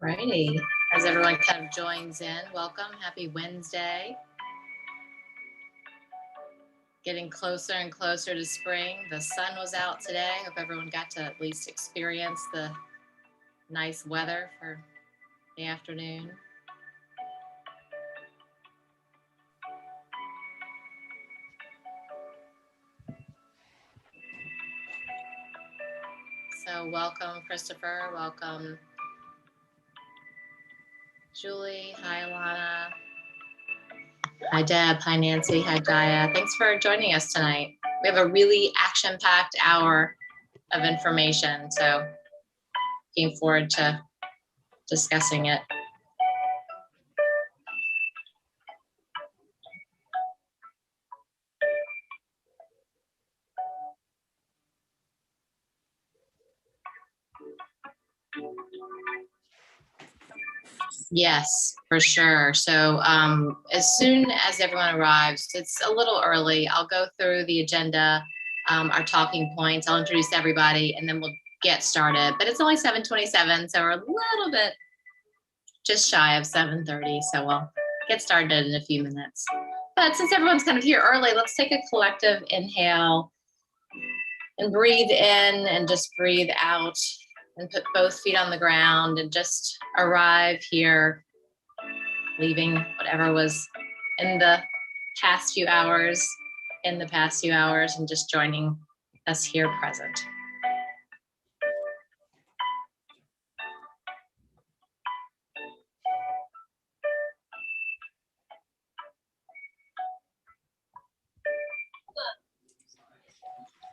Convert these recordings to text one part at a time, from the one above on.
Righty, as everyone kind of joins in, welcome, happy Wednesday. Getting closer and closer to spring. The sun was out today. Hope everyone got to at least experience the nice weather for the afternoon. So welcome, Christopher, welcome, Julie, hi, Alana. Hi, Deb. Hi, Nancy. Hi, Jaya. Thanks for joining us tonight. We have a really action-packed hour of information, so looking forward to discussing it. Yes, for sure. So as soon as everyone arrives, it's a little early. I'll go through the agenda, our talking points. I'll introduce everybody, and then we'll get started. But it's only 7:27, so we're a little bit just shy of 7:30. So we'll get started in a few minutes. But since everyone's kind of here early, let's take a collective inhale and breathe in and just breathe out. And put both feet on the ground and just arrive here, leaving whatever was in the past few hours, and just joining us here present.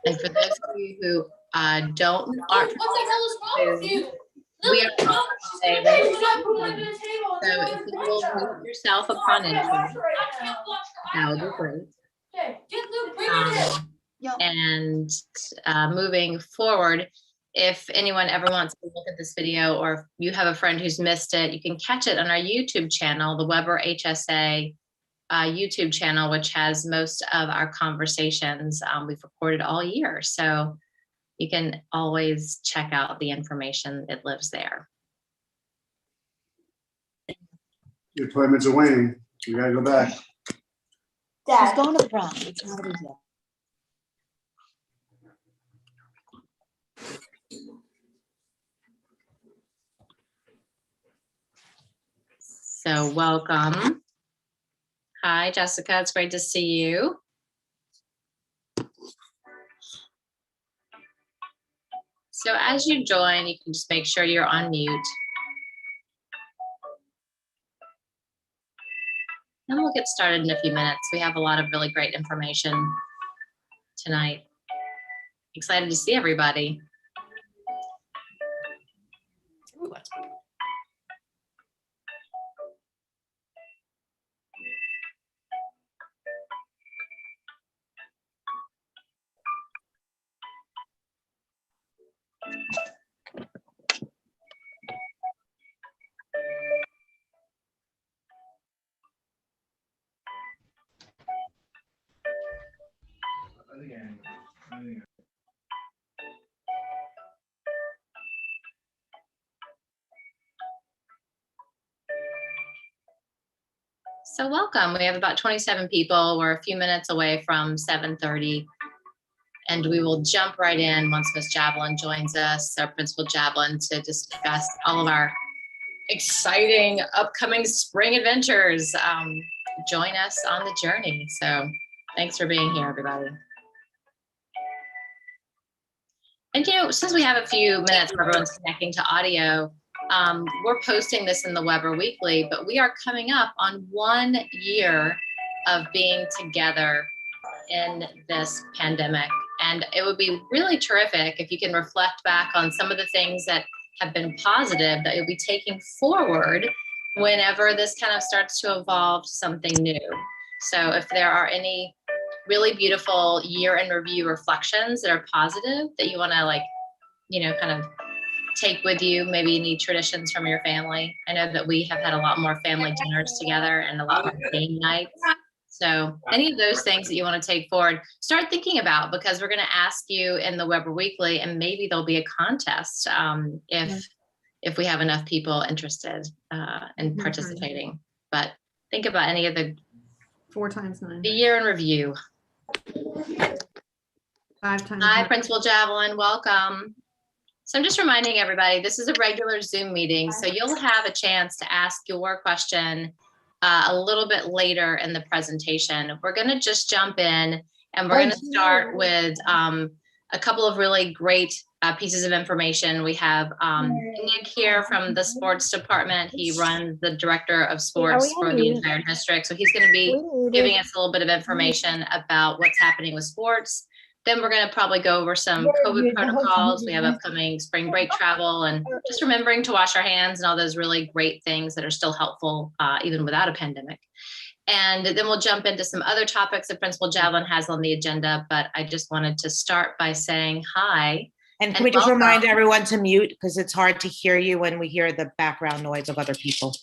And for those of you who aren't what the hell is wrong with you? We are today. So if you will mute yourself upon entry, that would be great. And moving forward, if anyone ever wants to look at this video, or if you have a friend who's missed it, you can catch it on our YouTube channel, the Weber HSA YouTube channel, which has most of our conversations we've recorded all year. So you can always check out the information. It lives there. Your appointments are waning. We gotta go back. Dad. She's going to the prom. It's not easy. So welcome. Hi, Jessica. It's great to see you. So as you join, you can just make sure you're on mute. And we'll get started in a few minutes. We have a lot of really great information tonight. Excited to see everybody. So welcome. We have about 27 people. We're a few minutes away from 7:30, and we will jump right in once Ms. Javelin joins us, our Principal Javelin, to discuss all of our exciting upcoming spring adventures. Join us on the journey. So thanks for being here, everybody. And since we have a few minutes where everyone's connecting to audio, we're posting this in the Weber Weekly, but we are coming up on 1 year of being together in this pandemic. And it would be really terrific if you can reflect back on some of the things that have been positive that you'll be taking forward whenever this kind of starts to evolve to something new. So if there are any really beautiful year in review reflections that are positive that you want to kind of take with you, maybe any traditions from your family. I know that we have had a lot more family dinners together and a lot more game nights. So any of those things that you want to take forward, start thinking about, because we're going to ask you in the Weber Weekly, and maybe there'll be a contest if if we have enough people interested in participating. But think about any of the 4 times 9. the year in review. 5 times Hi, 9. Principal Javelin, welcome. So I'm just reminding everybody, this is a regular Zoom meeting, so you'll have a chance to ask your question a little bit later in the presentation. We're going to just jump in and we're going to start with a couple of really great pieces of information. We have Nick here from the sports department. He runs the director of sports for the entire district. So he's going to be giving us a little bit of information about what's happening with sports. Then we're going to probably go over some COVID protocols. We have upcoming spring break travel and just remembering to wash our hands and all those really great things that are still helpful even without a pandemic. And then we'll jump into some other topics that Principal Javelin has on the agenda, but I just wanted to start by saying hi. And can we just remind everyone to mute because it's hard to hear you when we hear the background noise of other people.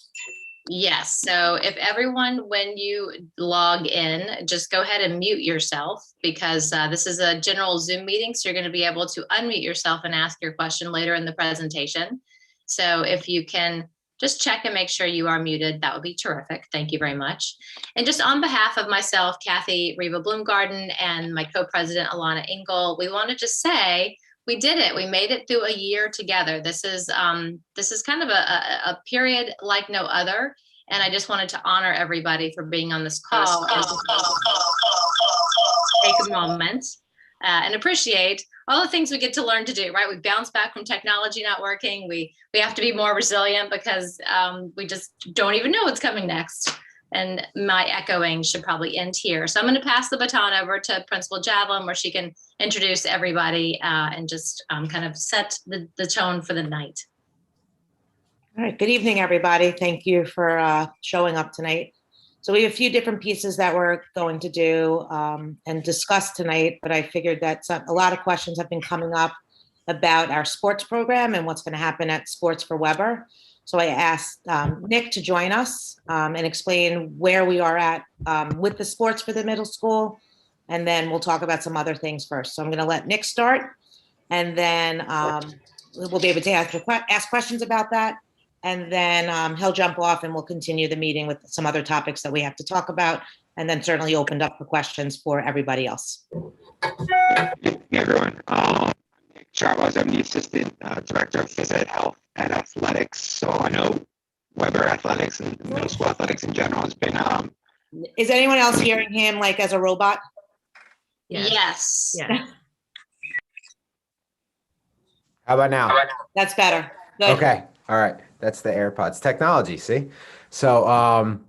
Yes, so if everyone, when you log in, just go ahead and mute yourself because this is a general Zoom meeting, so you're going to be able to unmute yourself and ask your question later in the presentation. So if you can just check and make sure you are muted, that would be terrific. Thank you very much. And just on behalf of myself, Kathy Riva Bloomgarden, and my co-president, Alana Engel, we want to just say, we did it. We made it through a year together. This is kind of a period like no other. And I just wanted to honor everybody for being on this call. And take a moment and appreciate all the things we get to learn to do, right? We bounce back from technology not working. We have to be more resilient because we just don't even know what's coming next. And my echoing should probably end here. So I'm going to pass the baton over to Principal Javelin where she can introduce everybody and just kind of set the tone for the night. All right, good evening, everybody. Thank you for showing up tonight. So we have a few different pieces that we're going to do and discuss tonight, but I figured that a lot of questions have been coming up about our sports program and what's going to happen at Sports for Weber. So I asked Nick to join us and explain where we are at with the sports for the middle school. And then we'll talk about some other things first. So I'm going to let Nick start and then we'll be able to ask questions about that. And then he'll jump off and we'll continue the meeting with some other topics that we have to talk about. And then certainly opened up for questions for everybody else. Hey everyone, Nick Chavez, I'm the Assistant Director of Phys Ed Health and Athletics. So I know Weber Athletics and middle school athletics in general has been. Is anyone else hearing him like as a robot? Yes. Yeah. How about now? That's better. Good. Okay, all right. That's the AirPods technology, see? So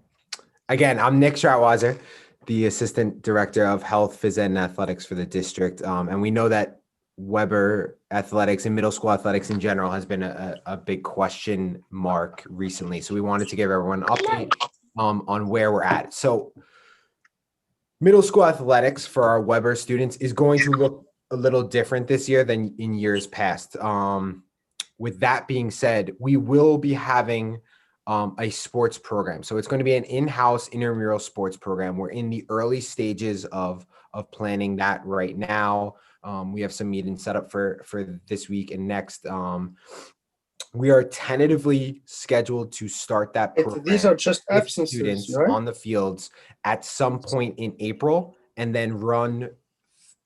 again, I'm Nick Stratweiser, the Assistant Director of Health, Phys Ed, and Athletics for the district. And we know that Weber athletics and middle school athletics in general has been a big question mark recently. So we wanted to give everyone an update on where we're at. So middle school athletics for our Weber students is going to look a little different this year than in years past. With that being said, we will be having a sports program. So it's going to be an in-house intramural sports program. We're in the early stages of planning that right now. We have some meetings set up for this week and next. We are tentatively scheduled to start that program. These are just with absences, students right? on the fields at some point in April and then run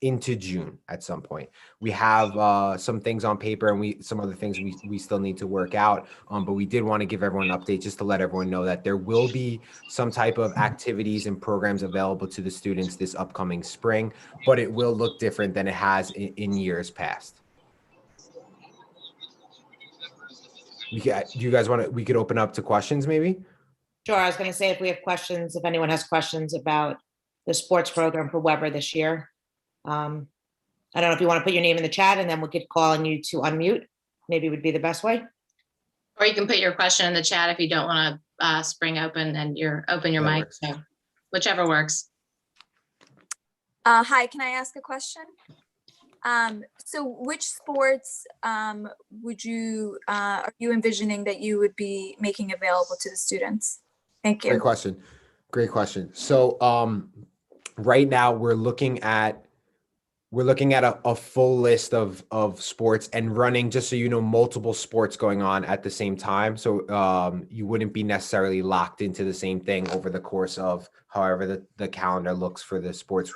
into June at some point. We have some things on paper and some other things we still need to work out. But we did want to give everyone an update just to let everyone know that there will be some type of activities and programs available to the students this upcoming spring, but it will look different than it has in years past. Do you guys want to, we could open up to questions maybe? Sure, I was going to say if we have questions, if anyone has questions about the sports program for Weber this year. I don't know if you want to put your name in the chat and then we'll get calling you to unmute. Maybe would be the best way. Or you can put your question in the chat if you don't want to spring open and open your mic. So whichever works. Hi, can I ask a question? So which sports would you, are you envisioning that you would be making available to the students? Thank you. Great question. Great question. So right now we're looking at we're looking at a full list of sports and running, just so you know, multiple sports going on at the same time. So you wouldn't be necessarily locked into the same thing over the course of however the calendar looks for the sports.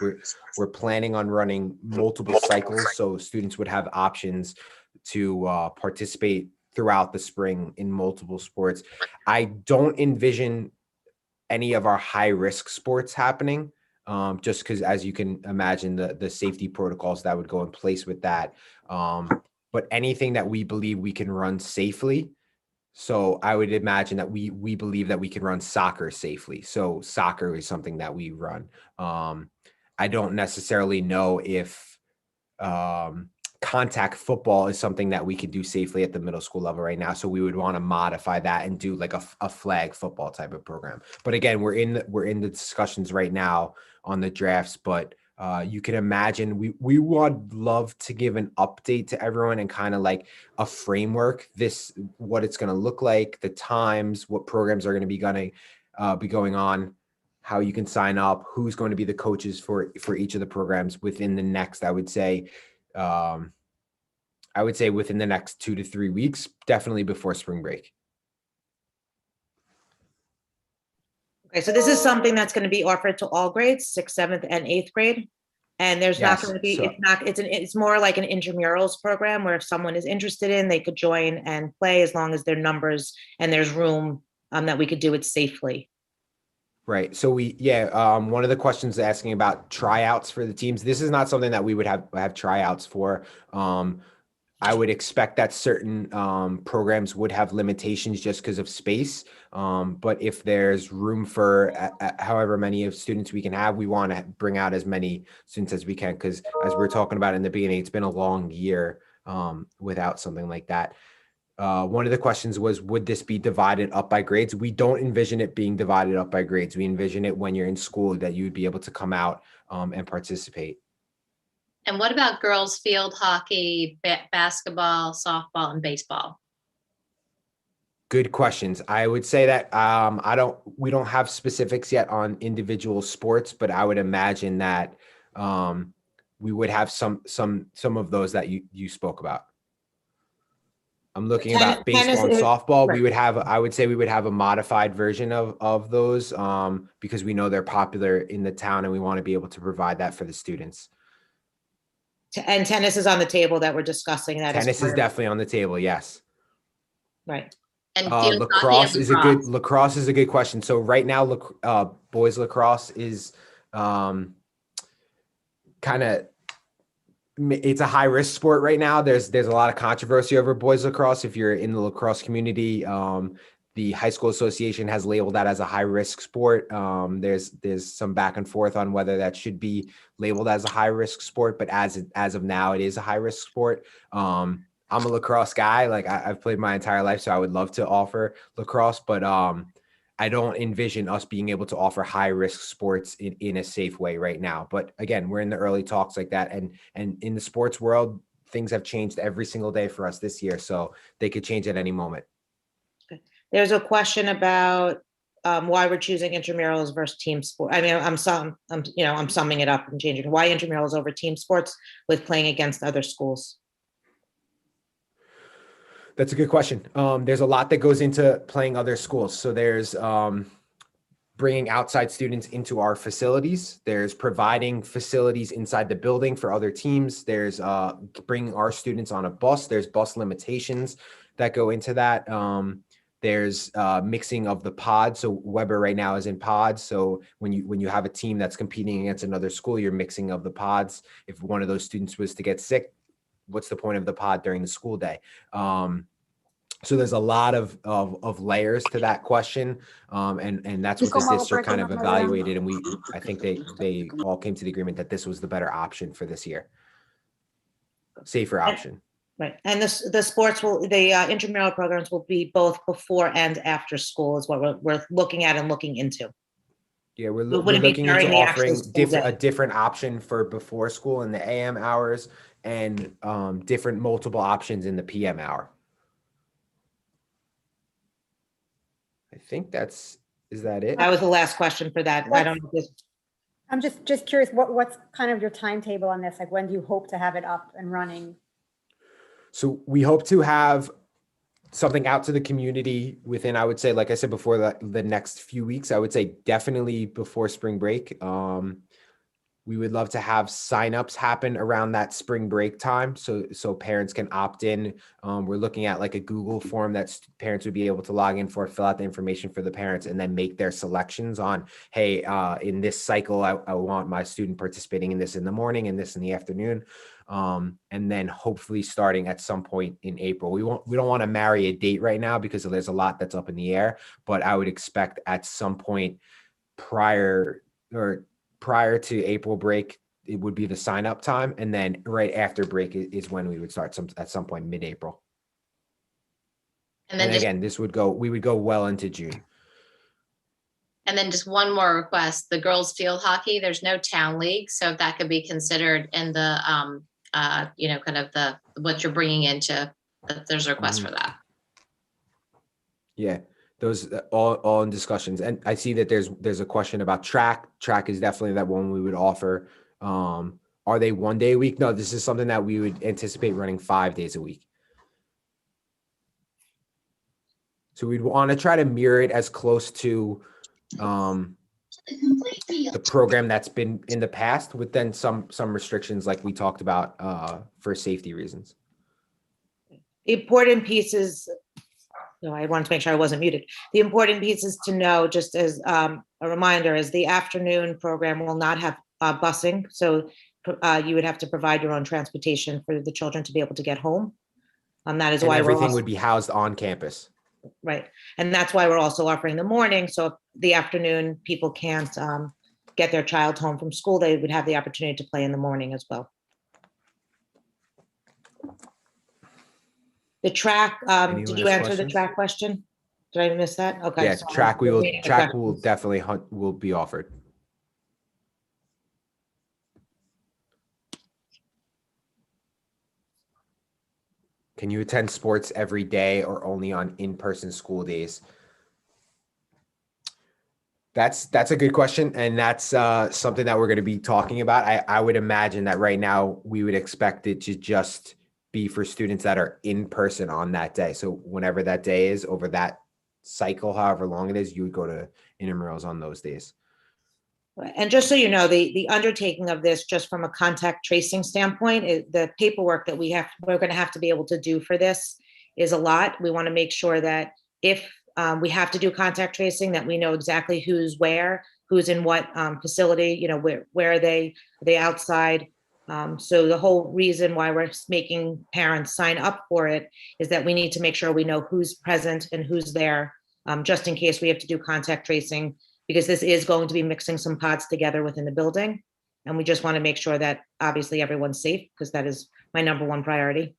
We're planning on running multiple cycles, so students would have options to participate throughout the spring in multiple sports. I don't envision any of our high risk sports happening, just because, as you can imagine, the safety protocols that would go in place with that. But anything that we believe we can run safely. So I would imagine that we believe that we can run soccer safely. So soccer is something that we run. I don't necessarily know if contact football is something that we could do safely at the middle school level right now. So we would want to modify that and do like a flag football type of program. But again, we're in the discussions right now on the drafts, but you can imagine we would love to give an update to everyone and kind of like a framework, what it's going to look like, the times, what programs are going to be going on, how you can sign up, who's going to be the coaches for each of the programs within the next, I would say within the next 2 to 3 weeks, definitely before spring break. Okay, so this is something that's going to be offered to all grades, 6th, 7th, and 8th grade. And there's not Yes, going to be, so- it's more like an intramurals program where if someone is interested in, they could join and play as long as their numbers and there's room that we could do it safely. Right. So one of the questions asking about tryouts for the teams. This is not something that we would have tryouts for. I would expect that certain programs would have limitations just because of space. But if there's room for however many of students we can have, we want to bring out as many students as we can. Because as we were talking about in the beginning, it's been a long year without something like that. One of the questions was, would this be divided up by grades? We don't envision it being divided up by grades. We envision it when you're in school that you would be able to come out and participate. And what about girls field hockey, basketball, softball, and baseball? Good questions. I would say that we don't have specifics yet on individual sports, but I would imagine that we would have some of those that you spoke about. I'm looking about baseball and softball. Right. I would say we would have a modified version of those because we know they're popular in the town and we want to be able to provide that for the students. And tennis is on the table that we're discussing. Tennis is definitely on the table. Yes. Right. And field lacrosse hockey and lacrosse is a good question. So right now, boys lacrosse is kind of, it's a high risk sport right now. There's a lot of controversy over boys lacrosse. If you're in the lacrosse community, the high school association has labeled that as a high risk sport. There's some back and forth on whether that should be labeled as a high risk sport, but as of now, it is a high risk sport. I'm a lacrosse guy. Like I've played my entire life, so I would love to offer lacrosse, but I don't envision us being able to offer high risk sports in a safe way right now. But again, we're in the early talks like that. And in the sports world, things have changed every single day for us this year. So they could change at any moment. There's a question about why we're choosing intramurals versus team sport. I mean, I'm summing it up and changing. Why intramurals over team sports with playing against other schools? That's a good question. There's a lot that goes into playing other schools. So there's bringing outside students into our facilities. There's providing facilities inside the building for other teams. There's bringing our students on a bus. There's bus limitations that go into that. There's mixing of the pods. So Weber right now is in pods. So when you have a team that's competing against another school, you're mixing of the pods. If one of those students was to get sick, what's the point of the pod during the school day? So there's a lot of layers to that question. And that's what the district kind of evaluated. And I think they all came to the agreement that this was the better option for this year. Safer option. Right. And the intramural programs will be both before and after school is what we're looking at and looking into. Yeah, we're looking into offering a different option for before school in the AM hours and different multiple options in the PM hour. I think is that it? That was the last question for that. I don't know. I'm just curious, what's kind of your timetable on this? Like, when do you hope to have it up and running? So we hope to have something out to the community within, I would say, like I said before, the next few weeks. I would say definitely before spring break. We would love to have signups happen around that spring break time, so parents can opt in. We're looking at like a Google form that parents would be able to log in for, fill out the information for the parents, and then make their selections on, hey, in this cycle, I want my student participating in this in the morning and this in the afternoon. And then hopefully starting at some point in April. We don't want to marry a date right now because there's a lot that's up in the air, but I would expect at some point prior to April break, it would be the sign up time. And then right after break is when we would start at some point mid-April. And then And again, we would go well into June. And then just one more request, the girls field hockey, there's no town league. So if that could be considered in the, kind of what you're bringing into, there's a request for that. Yeah, those all in discussions. And I see that there's a question about track. Track is definitely that one we would offer. Are they 1 day a week? No, this is something that we would anticipate running 5 days a week. So we'd want to try to mirror it as close to the program that's been in the past, with then some restrictions like we talked about for safety reasons. The important piece is, no, I wanted to make sure I wasn't muted. The important piece is to know, just as a reminder, is the afternoon program will not have busing. So you would have to provide your own transportation for the children to be able to get home. That is And why everything would be housed on campus. Right. And that's why we're also offering the morning. So if the afternoon people can't get their child home from school, they would have the opportunity to play in the morning as well. The track, Any did you last answer the questions? track question? Did I miss that? Okay. Yeah, so track I'm reading the will questions. definitely will be offered. Can you attend sports every day or only on in-person school days? That's a good question, and that's something that we're going to be talking about. I would imagine that right now we would expect it to just be for students that are in person on that day. So whenever that day is, over that cycle, however long it is, you would go to intramurals on those days. And just so you know, the undertaking of this, just from a contact tracing standpoint, the paperwork that we're going to have to be able to do for this is a lot. We want to make sure that if we have to do contact tracing, that we know exactly who's where, who's in what facility, where are they outside. So the whole reason why we're making parents sign up for it is that we need to make sure we know who's present and who's there, just in case we have to do contact tracing, because this is going to be mixing some pods together within the building. And we just want to make sure that obviously everyone's safe, because that is my number one priority.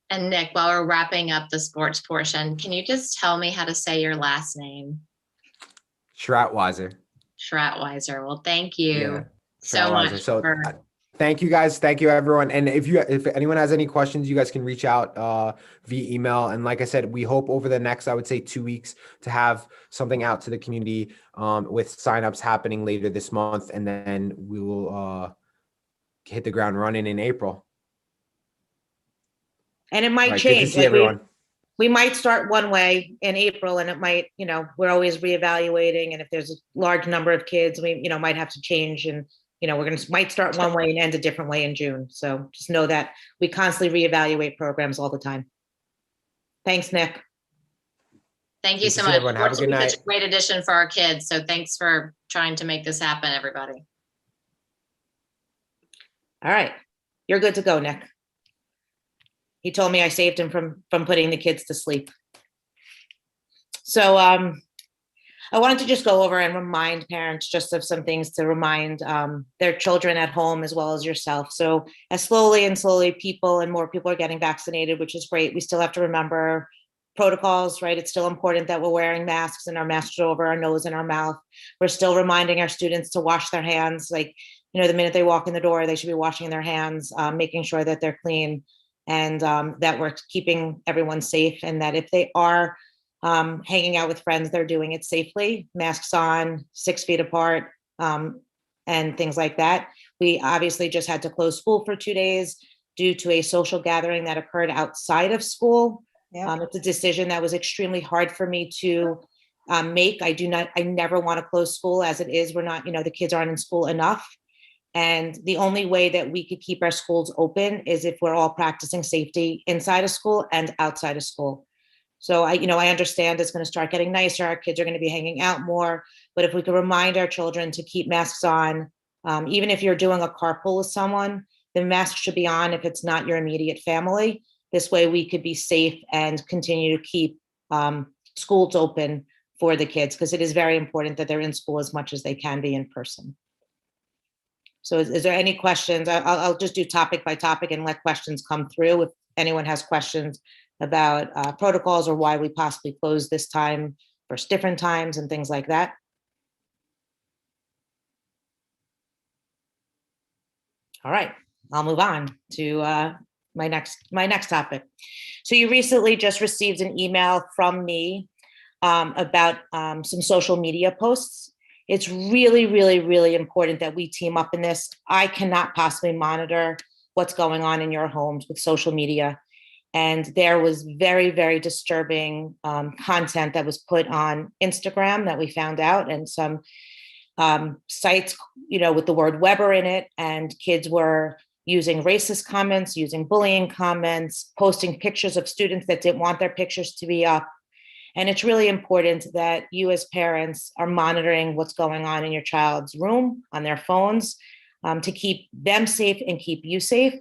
And Nick, while we're wrapping up the sports portion, can you just tell me how to say your last name? Schratweiser. Schratweiser. Well, thank you Yeah, so much. So thank you guys. Thank you everyone. And if anyone has any questions, you guys can reach out via email. And like I said, we hope over the next, I would say 2 weeks, to have something out to the community with signups happening later this month. And then we will hit the ground running in April. And it might All right, change. good to see everyone. We might start one way in April, and it might, we're always reevaluating. And if there's a large number of kids, we, might have to change, and, might start one way and end a different way in June. So just know that we constantly reevaluate programs all the time. Thanks, Nick. Thank you Good to so see much. everyone. Have a good night. Such a great addition for our kids. So thanks for trying to make this happen, everybody. All right. You're good to go, Nick. He told me I saved him from putting the kids to sleep. So I wanted to just go over and remind parents just of some things to remind their children at home as well as yourself. So as slowly more people are getting vaccinated, which is great. We still have to remember protocols, right? It's still important that we're wearing masks, and our masks are over our nose and our mouth. We're still reminding our students to wash their hands. Like, the minute they walk in the door, they should be washing their hands, making sure that they're clean, and that we're keeping everyone safe. And that if they are hanging out with friends, they're doing it safely, masks on, 6 feet apart, and things like that. We obviously just had to close school for 2 days due to a social gathering that occurred outside of school. It's a decision that was extremely hard for me to make. I never want to close school as it is. We're not, the kids aren't in school enough. And the only way that we could keep our schools open is if we're all practicing safety inside of school and outside of school. So I understand it's going to start getting nicer. Our kids are going to be hanging out more, but if we could remind our children to keep masks on, even if you're doing a carpool with someone, the mask should be on if it's not your immediate family. This way we could be safe and continue to keep schools open for the kids, because it is very important that they're in school as much as they can be in person. So is there any questions? I'll just do topic by topic and let questions come through if anyone has questions about protocols or why we possibly closed this time versus different times and things like that. All right, I'll move on to my next topic. So you recently just received an email from me about some social media posts. It's really, really, really important that we team up in this. I cannot possibly monitor what's going on in your homes with social media. And there was very, very disturbing content that was put on Instagram that we found out, and some sites, with the word Weber in it, and kids were using racist comments, using bullying comments, posting pictures of students that didn't want their pictures to be up. And it's really important that you as parents are monitoring what's going on in your child's room, on their phones, to keep them safe and keep you safe.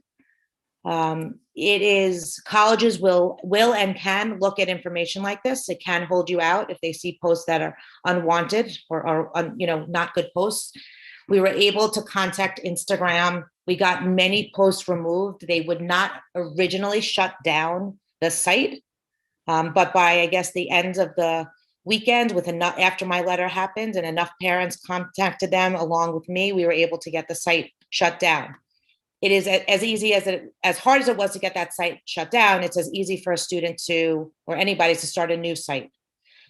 Colleges will and can look at information like this. It can hold you out if they see posts that are unwanted or not good posts. We were able to contact Instagram. We got many posts removed. They would not originally shut down the site. But by, I guess, the end of the weekend, after my letter happened and enough parents contacted them along with me, we were able to get the site shut down. It is as hard as it was to get that site shut down, it's as easy for a student or anybody to start a new site.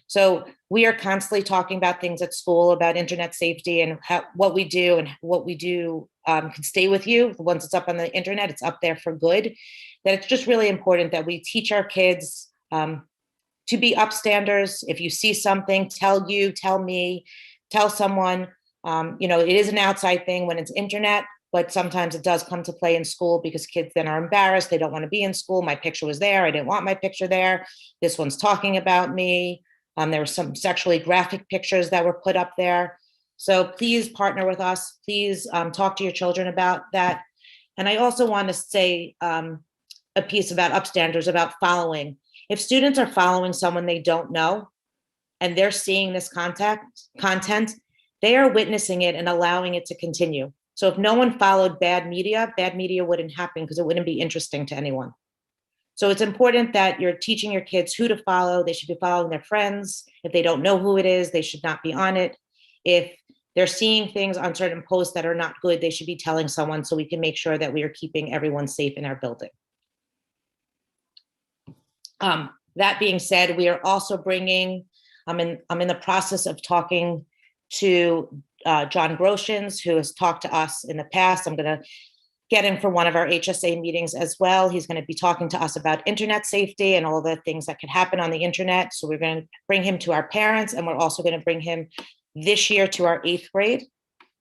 So we are constantly talking about things at school, about internet safety and what we do can stay with you. Once it's up on the internet, it's up there for good. That it's just really important that we teach our kids to be upstanders. If you see something, tell me, tell someone. It is an outside thing when it's internet, but sometimes it does come to play in school because kids then are embarrassed. They don't want to be in school. My picture was there. I didn't want my picture there. This one's talking about me. There were some sexually graphic pictures that were put up there. So please partner with us. Please talk to your children about that. And I also want to say a piece about upstanders, about following. If students are following someone they don't know and they're seeing this content, they are witnessing it and allowing it to continue. So if no one followed bad media wouldn't happen because it wouldn't be interesting to anyone. So it's important that you're teaching your kids who to follow. They should be following their friends. If they don't know who it is, they should not be on it. If they're seeing things on certain posts that are not good, they should be telling someone so we can make sure that we are keeping everyone safe in our building. That being said, we are also bringing, I'm in the process of talking to John Groshans, who has talked to us in the past. I'm going to get him for one of our HSA meetings as well. He's going to be talking to us about internet safety and all the things that could happen on the internet. So we're going to bring him to our parents, and we're also going to bring him this year to our 8th grade.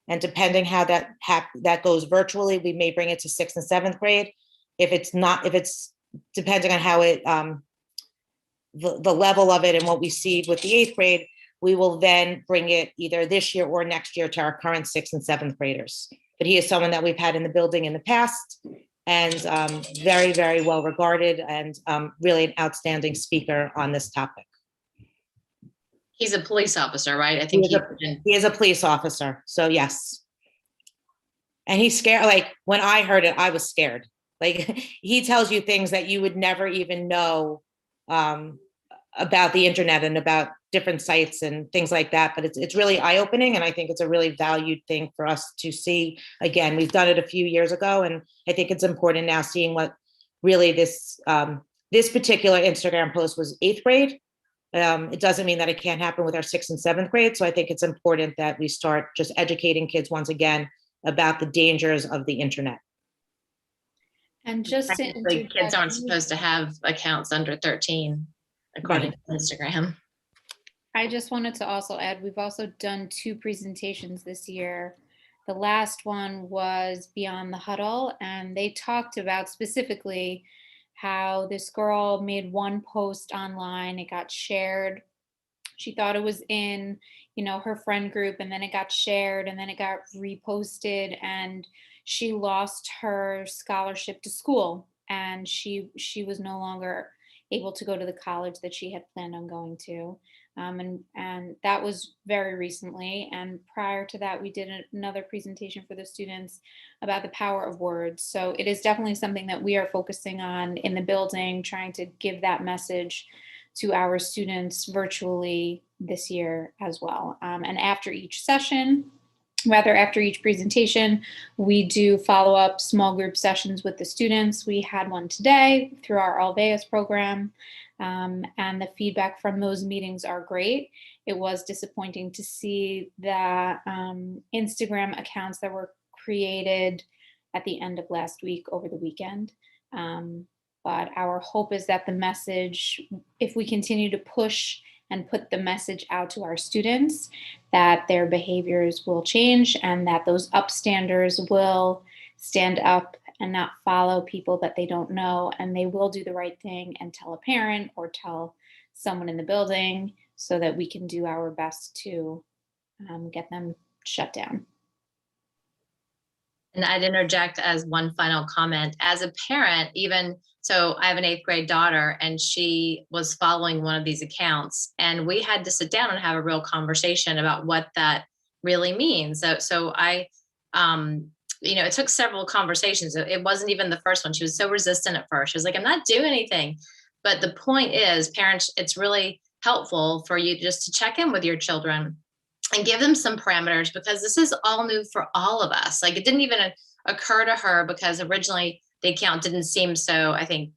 And depending how that goes virtually, we may bring it to 6th and 7th grade. If it's depending on how it, the level of it and what we see with the 8th grade, we will then bring it either this year or next year to our current 6th and 7th graders. But he is someone that we've had in the building in the past, and very, very well regarded, and really an outstanding speaker on this topic. He's a police officer, right? I think he is a police officer. So yes. And he's scared. Like when I heard it, I was scared. Like he tells you things that you would never even know about the internet and about different sites and things like that. But it's really eye-opening, and I think it's a really valued thing for us to see. Again, we've done it a few years ago, and I think it's important now seeing what really this particular Instagram post was 8th grade. It doesn't mean that it can't happen with our 6th and 7th grade. So I think it's important that we start just educating kids once again about the dangers of the internet. And just to Technically, kids aren't interject, supposed to have accounts under 13, according to Instagram. I just wanted to also add, we've also done 2 presentations this year. The last one was Beyond the Huddle, and they talked about specifically how this girl made one post online, it got shared. She thought it was in, her friend group, and then it got shared, and then it got reposted, and she lost her scholarship to school, and she was no longer able to go to the college that she had planned on going to. And that was very recently. And prior to that, we did another presentation for the students about the power of words. So it is definitely something that we are focusing on in the building, trying to give that message to our students virtually this year as well. And after each session, rather after each presentation, we do follow-up small group sessions with the students. We had one today through our Alveus program. And the feedback from those meetings are great. It was disappointing to see the Instagram accounts that were created at the end of last week over the weekend. But our hope is that the message, if we continue to push and put the message out to our students, that their behaviors will change and that those upstanders will stand up and not follow people that they don't know, and they will do the right thing and tell a parent or tell someone in the building so that we can do our best to get them shut down. And I'd interject as one final comment. As a parent, even so, I have an 8th grade daughter, and she was following one of these accounts, and we had to sit down and have a real conversation about what that really means. So I, it took several conversations. It wasn't even the first one. She was so resistant at first. She was like, I'm not doing anything. But the point is, parents, it's really helpful for you just to check in with your children and give them some parameters, because this is all new for all of us. Like, it didn't even occur to her because originally the account didn't seem so, I think,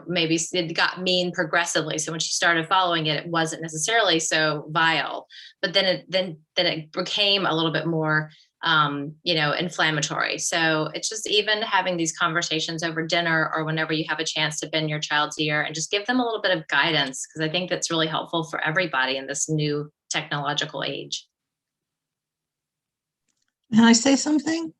maybe it got mean progressively. So when she started following it, it wasn't necessarily so vile, but then it became a little bit more, inflammatory. So it's just even having these conversations over dinner or whenever you have a chance to bend your child's ear and just give them a little bit of guidance, because I think that's really helpful for everybody in this new technological age. Can I say something?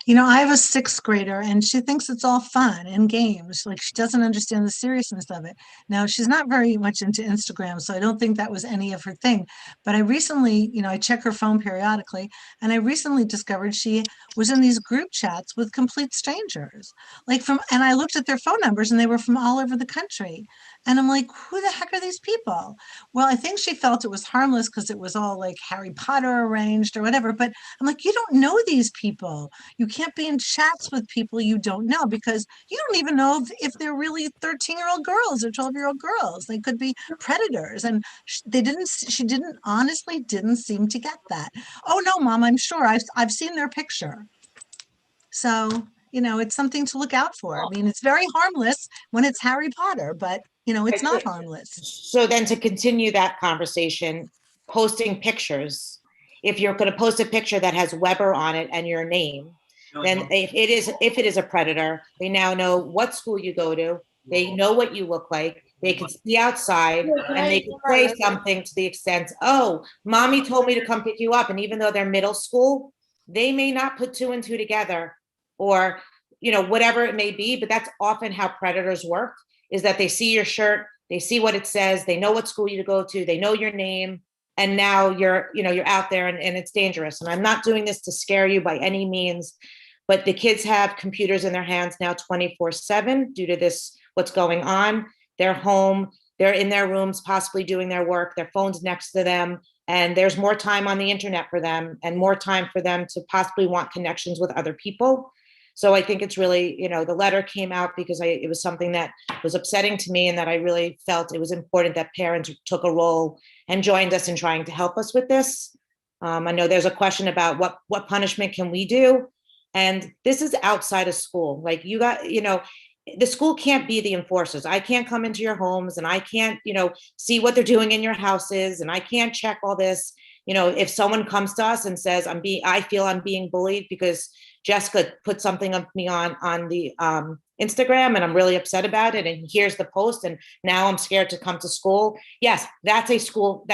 I have a 6th grader and she thinks it's all fun and games. Like, she doesn't understand the seriousness of it. Now, she's not very much into Instagram, so I don't think that was any of her thing. But I recently, I check her phone periodically, and I recently discovered she was in these group chats with complete strangers. And I looked at their phone numbers and they were from all over the country. And I'm like, who the heck are these people? Well, I think she felt it was harmless because it was all like Harry Potter arranged or whatever. But I'm like, you don't know these people. You can't be in chats with people you don't know, because you don't even know if they're really 13-year-old girls or 12-year-old girls. They could be predators. And she honestly didn't seem to get that. Oh no, Mom, I'm sure I've seen their picture. So, it's something to look out for. I mean, it's very harmless when it's Harry Potter, but it's not harmless. So then, to continue that conversation, posting pictures, if you're going to post a picture that has Weber on it and your name, then if it is a predator, they now know what school you go to. They know what you look like. They can see outside, and they can say something to the extent, oh, mommy told me to come pick you up. And even though they're middle school, they may not put 2 and 2 together, or, whatever it may be. But that's often how predators work, is that they see your shirt, they see what it says, they know what school you go to, they know your name. And now you're out there, and it's dangerous. And I'm not doing this to scare you by any means, but the kids have computers in their hands now 24/7 due to this, what's going on. They're home, they're in their rooms, possibly doing their work, their phone's next to them, and there's more time on the internet for them, and more time for them to possibly want connections with other people. So I think it's really, the letter came out because it was something that was upsetting to me, and that I really felt it was important that parents took a role and joined us in trying to help us with this. I know there's a question about what punishment can we do? And this is outside of school. Like, the school can't be the enforcers. I can't come into your homes and I can't, see what they're doing in your houses, and I can't check all this. If someone comes to us and says, I feel I'm being bullied because Jessica put something of me on the Instagram and I'm really upset about it, and here's the post, and now I'm scared to come to school. Yes, that's a school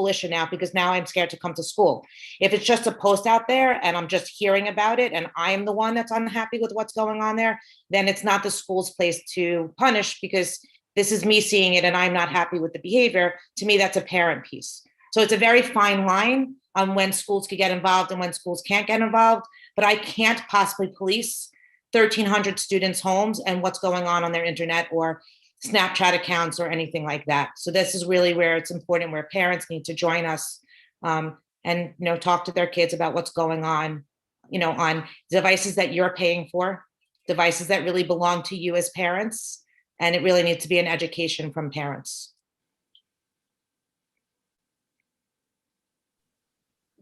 issue now, because now I'm scared to come to school. If it's just a post out there and I'm just hearing about it and I'm the one that's unhappy with what's going on there, then it's not the school's place to punish, because this is me seeing it and I'm not happy with the behavior. To me, that's a parent piece. So it's a very fine line on when schools can get involved and when schools can't get involved, but I can't possibly police 1,300 students' homes and what's going on their internet or Snapchat accounts or anything like that. So this is really where it's important, where parents need to join us and talk to their kids about what's going on devices that you're paying for, devices that really belong to you as parents, and it really needs to be an education from parents.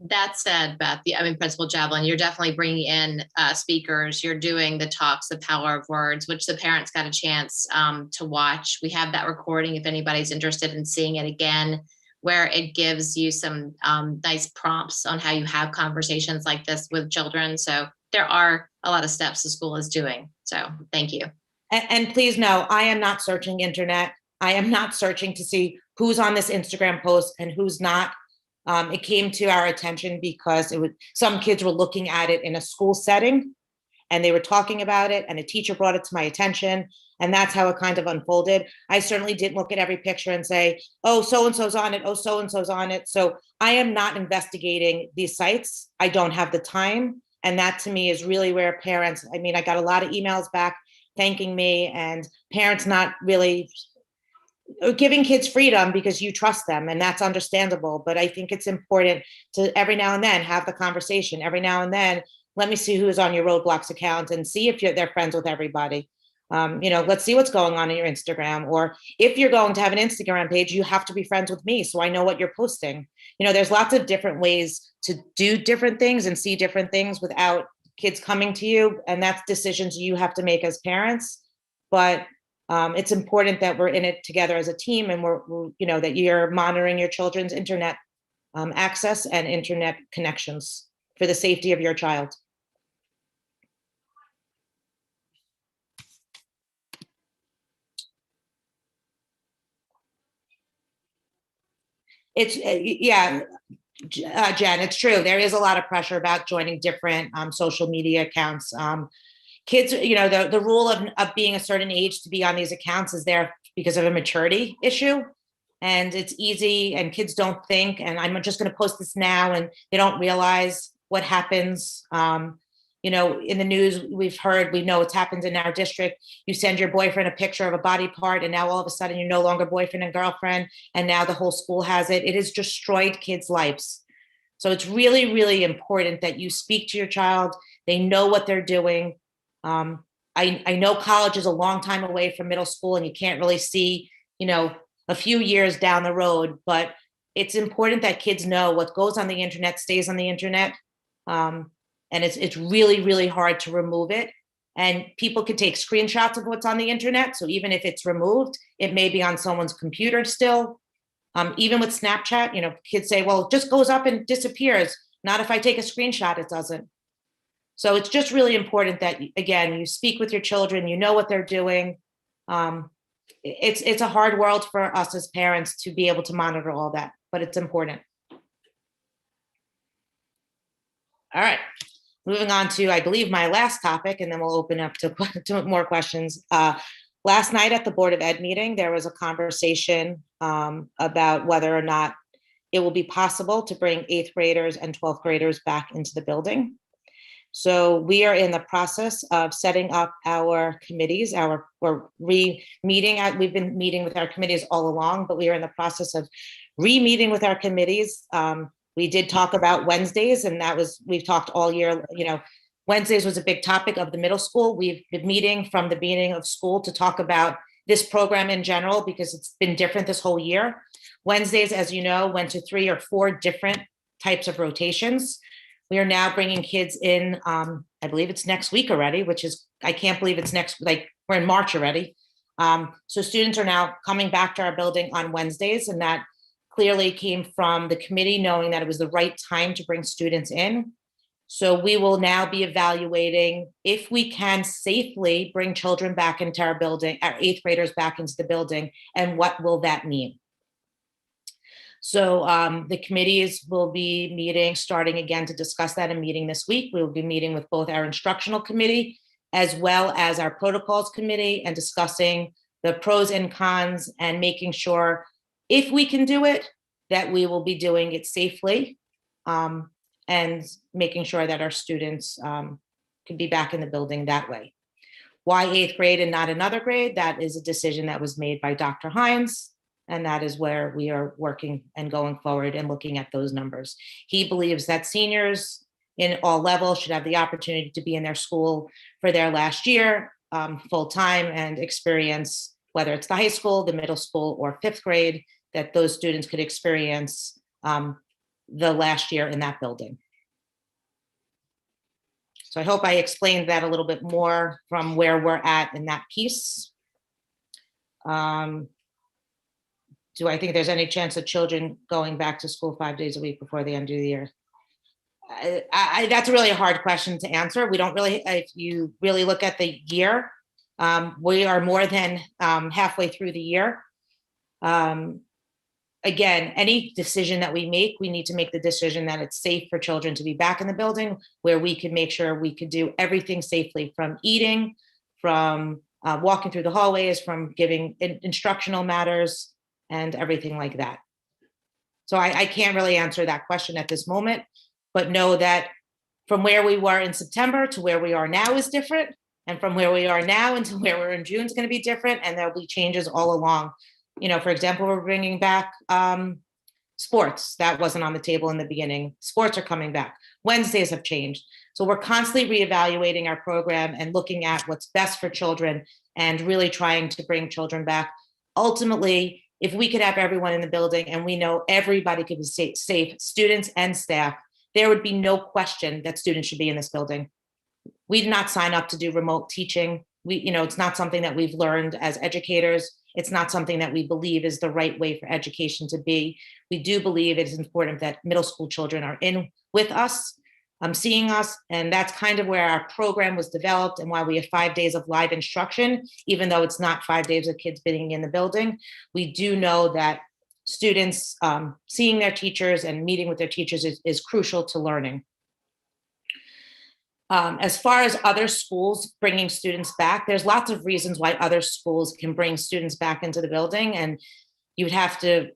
That said, Beth, Principal Javelin, you're definitely bringing in speakers. You're doing the talks, the power of words, which the parents got a chance to watch. We have that recording if anybody's interested in seeing it again, where it gives you some nice prompts on how you have conversations like this with children. So there are a lot of steps the school is doing. So thank you. And please know, I am not searching internet. I am not searching to see who's on this Instagram post and who's not. It came to our attention because some kids were looking at it in a school setting and they were talking about it, and a teacher brought it to my attention, and that's how it kind of unfolded. I certainly didn't look at every picture and say, oh, so-and-so's on it, oh, so-and-so's on it. So I am not investigating these sites. I don't have the time. And that to me is really where parents, I got a lot of emails back thanking me, and parents not really giving kids freedom because you trust them, and that's understandable. But I think it's important to every now and then have the conversation. Every now and then, let me see who's on your Roadblocks account and see if they're friends with everybody. Let's see what's going on in your Instagram. Or if you're going to have an Instagram page, you have to be friends with me so I know what you're posting. There's lots of different ways to do different things and see different things without kids coming to you, and that's decisions you have to make as parents. But it's important that we're in it together as a team, and we're that you're monitoring your children's internet access and internet connections for the safety of your child. It's Jen, it's true. There is a lot of pressure about joining different social media accounts. Kids, the rule of being a certain age to be on these accounts is there because of a maturity issue. And it's easy, and kids don't think, and I'm just going to post this now, and they don't realize what happens. In the news, we know it's happened in our district. You send your boyfriend a picture of a body part, and now all of a sudden you're no longer boyfriend and girlfriend, and now the whole school has it. It has destroyed kids' lives. So it's really, really important that you speak to your child. They know what they're doing. I know college is a long time away from middle school, and you can't really see, a few years down the road, but it's important that kids know what goes on the internet stays on the internet. And it's really, really hard to remove it. And people can take screenshots of what's on the internet. So even if it's removed, it may be on someone's computer still. Even with Snapchat, kids say, well, it just goes up and disappears. Not if I take a screenshot, it doesn't. So it's just really important that, again, you speak with your children, you know what they're doing. It's a hard world for us as parents to be able to monitor all that, but it's important. All right, moving on to, I believe, my last topic, and then we'll open up to more questions. Last night at the Board of Ed meeting, there was a conversation about whether or not it will be possible to bring 8th graders and 12th graders back into the building. So we are in the process of setting up our committees, we've been meeting with our committees all along, but we are in the process of re-meeting with our committees. We did talk about Wednesdays, and we've talked all year, Wednesdays was a big topic of the middle school. We've been meeting from the beginning of school to talk about this program in general, because it's been different this whole year. Wednesdays, as you know, went to 3 or 4 different types of rotations. We are now bringing kids in, I believe it's next week already, which is, I can't believe it's we're in March already. So students are now coming back to our building on Wednesdays, and that clearly came from the committee knowing that it was the right time to bring students in. So we will now be evaluating if we can safely bring children back into our building, our 8th graders back into the building, and what will that mean? So the committees will be meeting, starting again to discuss that, and meeting this week. We will be meeting with both our instructional committee as well as our protocols committee and discussing the pros and cons and making sure if we can do it, that we will be doing it safely. And making sure that our students can be back in the building that way. Why 8th grade and not another grade? That is a decision that was made by Dr. Hines, and that is where we are working and going forward and looking at those numbers. He believes that seniors in all levels should have the opportunity to be in their school for their last year, full time, and experience, whether it's the high school, the middle school, or 5th grade, that those students could experience the last year in that building. So I hope I explained that a little bit more from where we're at in that piece. Do I think there's any chance of children going back to school 5 days a week before the end of the year? That's really a hard question to answer. We don't really, if you really look at the year, we are more than halfway through the year. Again, any decision that we make, we need to make the decision that it's safe for children to be back in the building, where we can make sure we could do everything safely, from eating, from walking through the hallways, from giving instructional matters, and everything like that. So I can't really answer that question at this moment, but know that from where we were in September to where we are now is different. And from where we are now until where we're in June is going to be different. And there'll be changes all along. You know, for example, we're bringing back sports. That wasn't on the table in the beginning. Sports are coming back. Wednesdays have changed. So we're constantly reevaluating our program and looking at what's best for children and really trying to bring children back. Ultimately, if we could have everyone in the building and we know everybody could be safe, students and staff, there would be no question that students should be in this building. We did not sign up to do remote teaching. It's not something that we've learned as educators. It's not something that we believe is the right way for education to be. We do believe it is important that middle school children are in with us, seeing us, and that's kind of where our program was developed and why we have 5 days of live instruction, even though it's not 5 days of kids being in the building. We do know that students seeing their teachers and meeting with their teachers is crucial to learning. As far as other schools bringing students back, there's lots of reasons why other schools can bring students back into the building, and we'd have to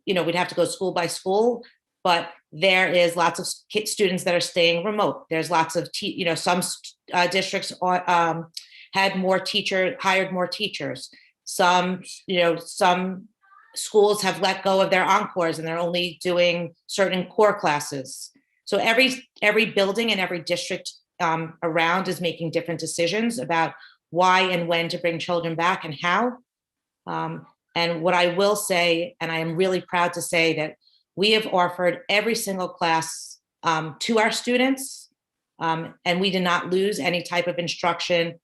go school by school, but there is lots of students that are staying remote. There's lots of, some districts hired more teachers. Some schools have let go of their encores and they're only doing certain core classes. So every building and every district around is making different decisions about why and when to bring children back and how. And what I will say, and I am really proud to say, that we have offered every single class to our students, and we did not lose any type of instruction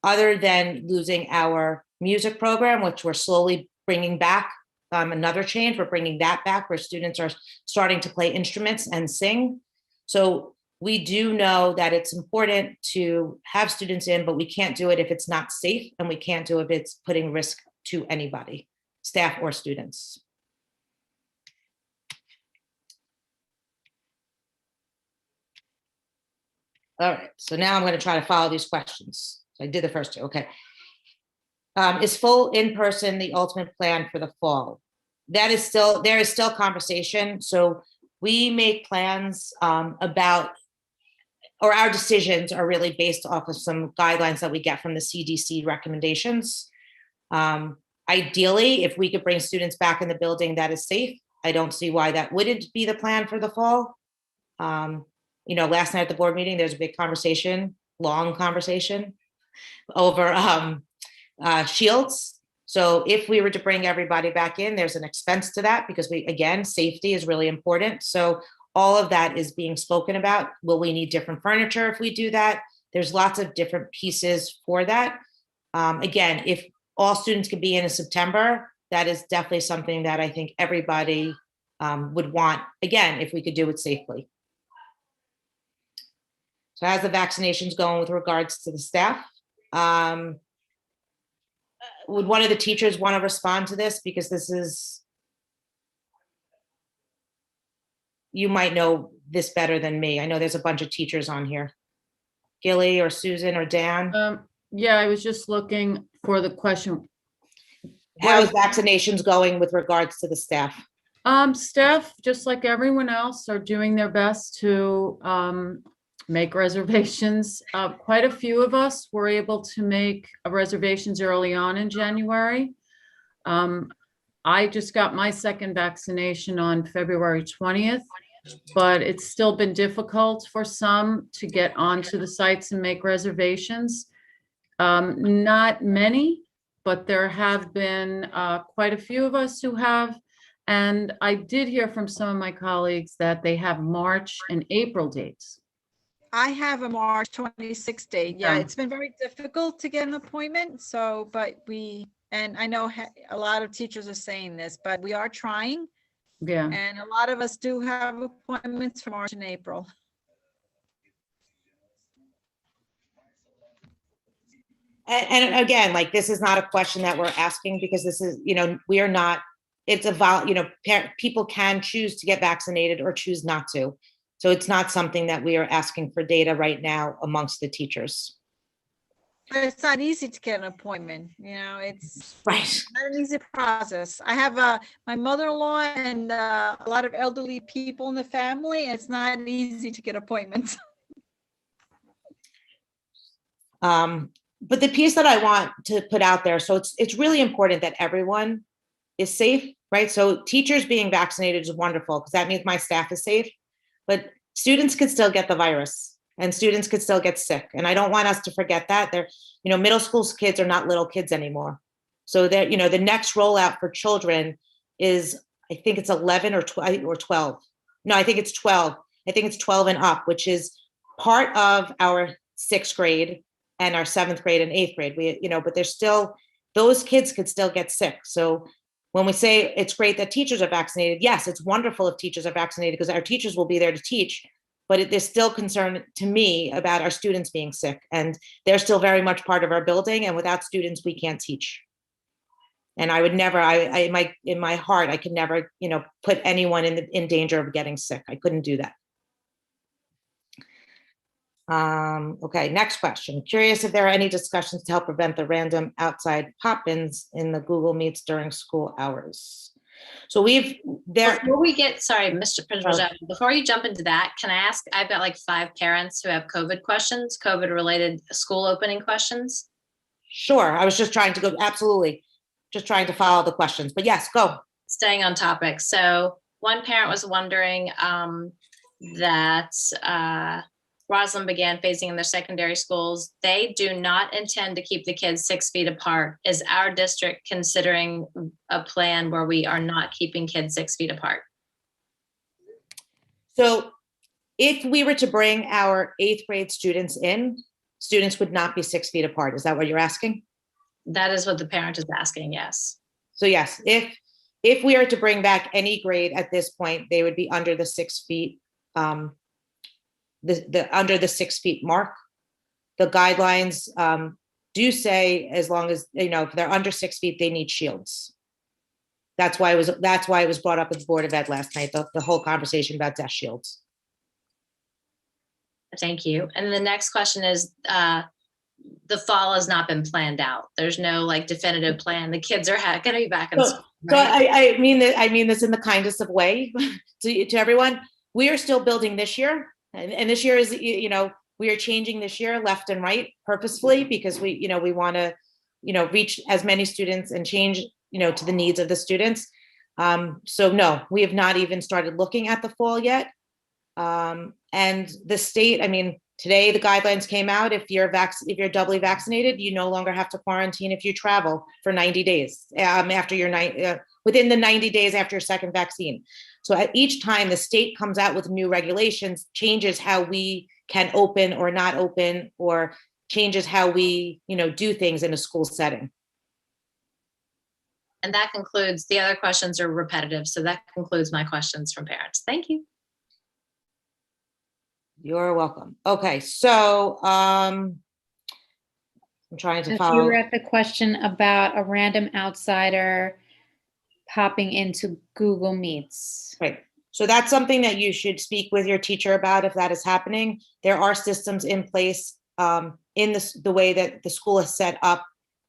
other than losing our music program, which we're slowly bringing back. Another change, we're bringing that back, where students are starting to play instruments and sing. So we do know that it's important to have students in, but we can't do it if it's not safe, and we can't do it if it's putting risk to anybody, staff or students. All right, so now I'm going to try to follow these questions. So I did the first two, okay. Is full in-person the ultimate plan for the fall? There is still conversation. So we make plans about, or our decisions are really based off of some guidelines that we get from the CDC recommendations. Ideally, if we could bring students back in the building that is safe, I don't see why that wouldn't be the plan for the fall. Last night at the board meeting, there's a big conversation, long conversation over shields. So if we were to bring everybody back in, there's an expense to that, because safety is really important. So all of that is being spoken about. Will we need different furniture if we do that? There's lots of different pieces for that. Again, if all students could be in September, that is definitely something that I think everybody would want, again, if we could do it safely. So how's the vaccinations going with regards to the staff? Would one of the teachers want to respond to this? Because this is, you might know this better than me. I know there's a bunch of teachers on here. Gilly or Susan or Dan? Yeah, I was just looking for the question. How is vaccinations going with regards to the staff? Staff, just like everyone else, are doing their best to make reservations. Quite a few of us were able to make reservations early on in January. I just got my second vaccination on February 20th, but it's still been difficult for some to get onto the sites and make reservations. Not many, but there have been quite a few of us who have. And I did hear from some of my colleagues that they have March and April dates. I have a March 26th date. Yeah, Yeah. it's been very difficult to get an appointment. So, but and I know a lot of teachers are saying this, but we are trying. Yeah. And a lot of us do have appointments for March and April. And again, like, this is not a question that we're asking because this is, we are not, it's people can choose to get vaccinated or choose not to. So it's not something that we are asking for data right now amongst the teachers. But it's not easy to get an appointment. It's Right. not an easy process. I have my mother-in-law and a lot of elderly people in the family. And it's not easy to get appointments. But the piece that I want to put out there, so it's really important that everyone is safe, right? So teachers being vaccinated is wonderful because that means my staff is safe, but students could still get the virus and students could still get sick. And I don't want us to forget that. They're, middle school kids are not little kids anymore. So that, the next rollout for children is, I think it's 11 or 12. No, I think it's 12. I think it's 12 and up, which is part of our 6th grade and our 7th grade and 8th grade. But there's still, those kids could still get sick. So when we say it's great that teachers are vaccinated, yes, it's wonderful if teachers are vaccinated because our teachers will be there to teach, but there's still concern to me about our students being sick, and they're still very much part of our building, and without students, we can't teach. And I would never, in my heart, I could never, put anyone in danger of getting sick. I couldn't do that. Okay, next question. Curious if there are any discussions to help prevent the random outside pop-ins in the Google Meets during school hours. So Before we get, sorry, Mr. Principal, before you jump into that, can I ask, I've got like 5 parents who have COVID questions, COVID related school opening questions. Sure, I was just trying to go, absolutely. Just trying to follow the questions, but yes, go. Staying on topic. So one parent was wondering that Roslyn began phasing in their secondary schools. They do not intend to keep the kids 6 feet apart. Is our district considering a plan where we are not keeping kids 6 feet apart? So if we were to bring our 8th grade students in, students would not be 6 feet apart. Is that what you're asking? That is what the parent is asking, yes. So yes, if we are to bring back any grade at this point, they would be under the 6 feet, under the 6 feet mark. The guidelines do say as long as, if they're under 6 feet, they need shields. That's why it was brought up at the Board of Ed last night, the whole conversation about desk shields. Thank you. And the next question is, the fall has not been planned out. There's no like definitive plan. The kids are going to be back in school. Right? So I mean this in the kindest of way to everyone. We are still building this year. And this year is, we are changing this year left and right purposefully because we want to, reach as many students and change, to the needs of the students. So no, we have not even started looking at the fall yet. And the state, today the guidelines came out. If you're doubly vaccinated, you no longer have to quarantine if you travel for 90 days after your within the 90 days after your second vaccine. So at each time the state comes out with new regulations, changes how we can open or not open, or changes how we, do things in a school setting. And that concludes, the other questions are repetitive. So that concludes my questions from parents. Thank you. You're welcome. Okay, so I'm trying to If you follow. were at the question about a random outsider popping into Google Meets. Right. So that's something that you should speak with your teacher about if that is happening. There are systems in place in the way that the school is set up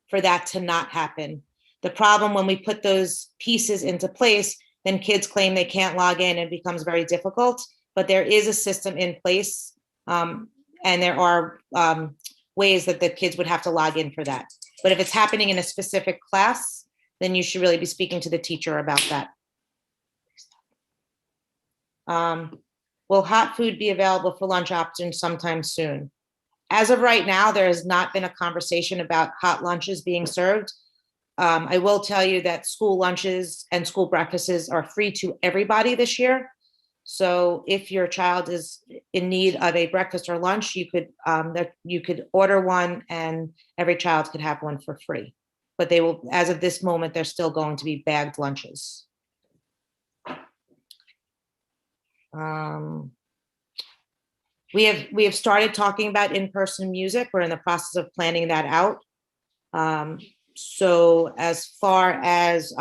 for that to not happen. The problem when we put those pieces into place, then kids claim they can't log in and it becomes very difficult. But there is a system in place, and there are ways that the kids would have to log in for that. But if it's happening in a specific class, then you should really be speaking to the teacher about that. Will hot food be available for lunch options sometime soon? As of right now, there has not been a conversation about hot lunches being served. I will tell you that school lunches and school breakfasts are free to everybody this year. So if your child is in need of a breakfast or lunch, you could order one and every child could have one for free. But they will, as of this moment, they're still going to be bagged lunches. We have started talking about in-person music. We're in the process of planning that out. So as far as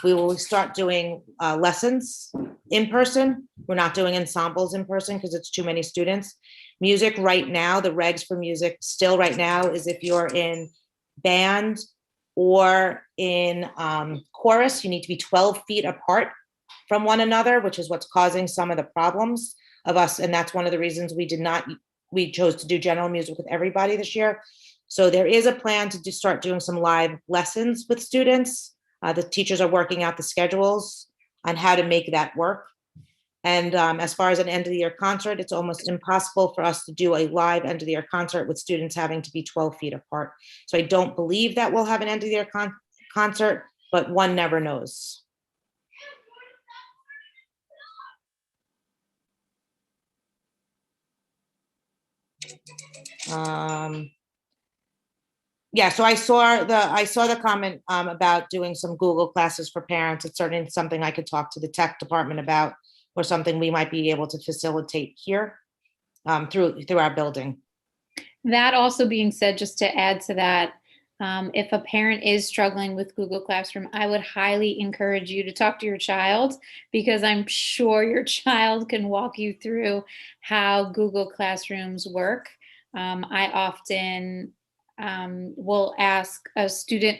we will start doing lessons in person. We're not doing ensembles in person because it's too many students. Music right now, the regs for music still right now is if you're in band or in chorus, you need to be 12 feet apart from one another, which is what's causing some of the problems of us. And that's one of the reasons we chose to do general music with everybody this year. So there is a plan to start doing some live lessons with students. The teachers are working out the schedules on how to make that work. And as far as an end of the year concert, it's almost impossible for us to do a live end of the year concert with students having to be 12 feet apart. So I don't believe that we'll have an end of the year concert, but one never knows. Yeah, so I saw the comment about doing some Google classes for parents. It's certainly something I could talk to the tech department about, or something we might be able to facilitate here through our building. That also being said, just to add to that, if a parent is struggling with Google Classroom, I would highly encourage you to talk to your child, because I'm sure your child can walk you through how Google Classrooms work. I often will ask a student,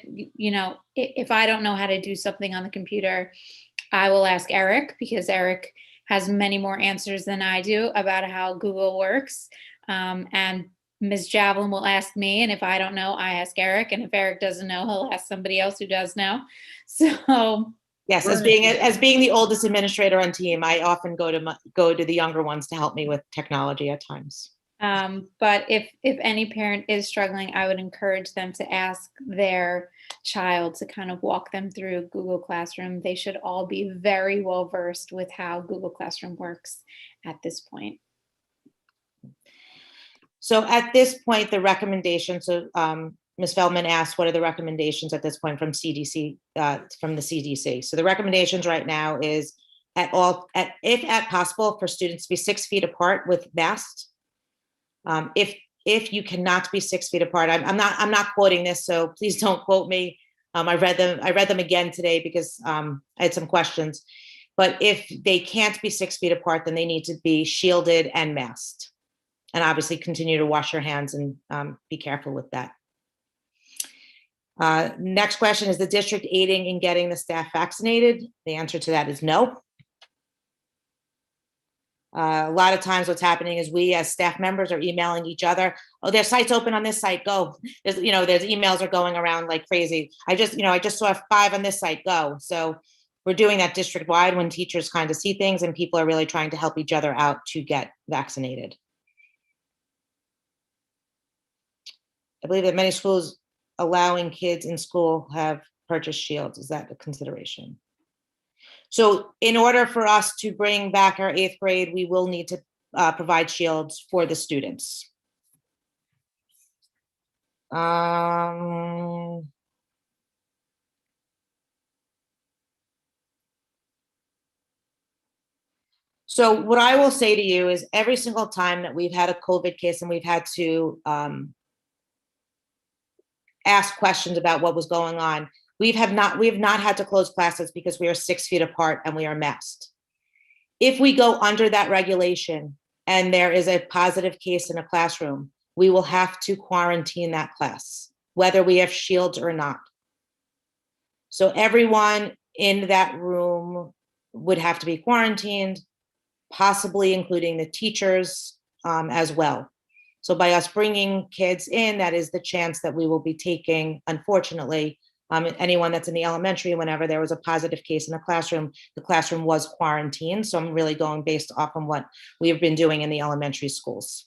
if I don't know how to do something on the computer, I will ask Eric, because Eric has many more answers than I do about how Google works. And Ms. Javelin will ask me, and if I don't know, I ask Eric, and if Eric doesn't know, he'll ask somebody else who does know. So yes, as being the oldest administrator on team, I often go to the younger ones to help me with technology at times. But if any parent is struggling, I would encourage them to ask their child to kind of walk them through Google Classroom. They should all be very well versed with how Google Classroom works at this point. So at this point, the recommendations, Ms. Feldman asked, what are the recommendations at this point from CDC, from the CDC? So the recommendations right now is if at possible, for students to be 6 feet apart with masks. If you cannot be 6 feet apart, I'm not quoting this, so please don't quote me. I read them again today because I had some questions. But if they can't be 6 feet apart, then they need to be shielded and masked. And obviously continue to wash your hands and be careful with that. Next question, is the district aiding in getting the staff vaccinated? The answer to that is no. A lot of times what's happening is we as staff members are emailing each other. Oh, there's sites open on this site, go. There's emails are going around like crazy. I just saw 5 on this site, go. So we're doing that district wide when teachers kind of see things and people are really trying to help each other out to get vaccinated. I believe that many schools allowing kids in school have purchased shields. Is that a consideration? So in order for us to bring back our 8th grade, we will need to provide shields for the students. Um, so what I will say to you is every single time that we've had a COVID case and we've had to ask questions about what was going on, we have not had to close classes because we are 6 feet apart and we are masked. If we go under that regulation and there is a positive case in a classroom, we will have to quarantine that class, whether we have shields or not. So everyone in that room would have to be quarantined, possibly including the teachers as well. So by us bringing kids in, that is the chance that we will be taking, unfortunately. Anyone that's in the elementary, whenever there was a positive case in a classroom, the classroom was quarantined. So I'm really going based off on what we have been doing in the elementary schools.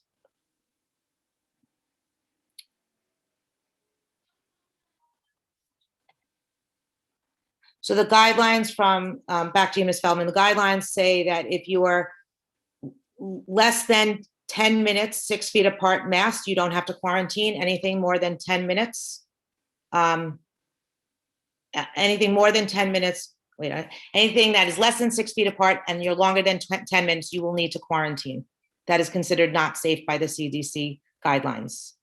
So the guidelines from, back to you, Ms. Feldman, the guidelines say that if you are less than 10 minutes, 6 feet apart masked, you don't have to quarantine. Anything more than 10 minutes, anything more than 10 minutes, anything that is less than 6 feet apart and you're longer than 10 minutes, you will need to quarantine. That is considered not safe by the CDC guidelines.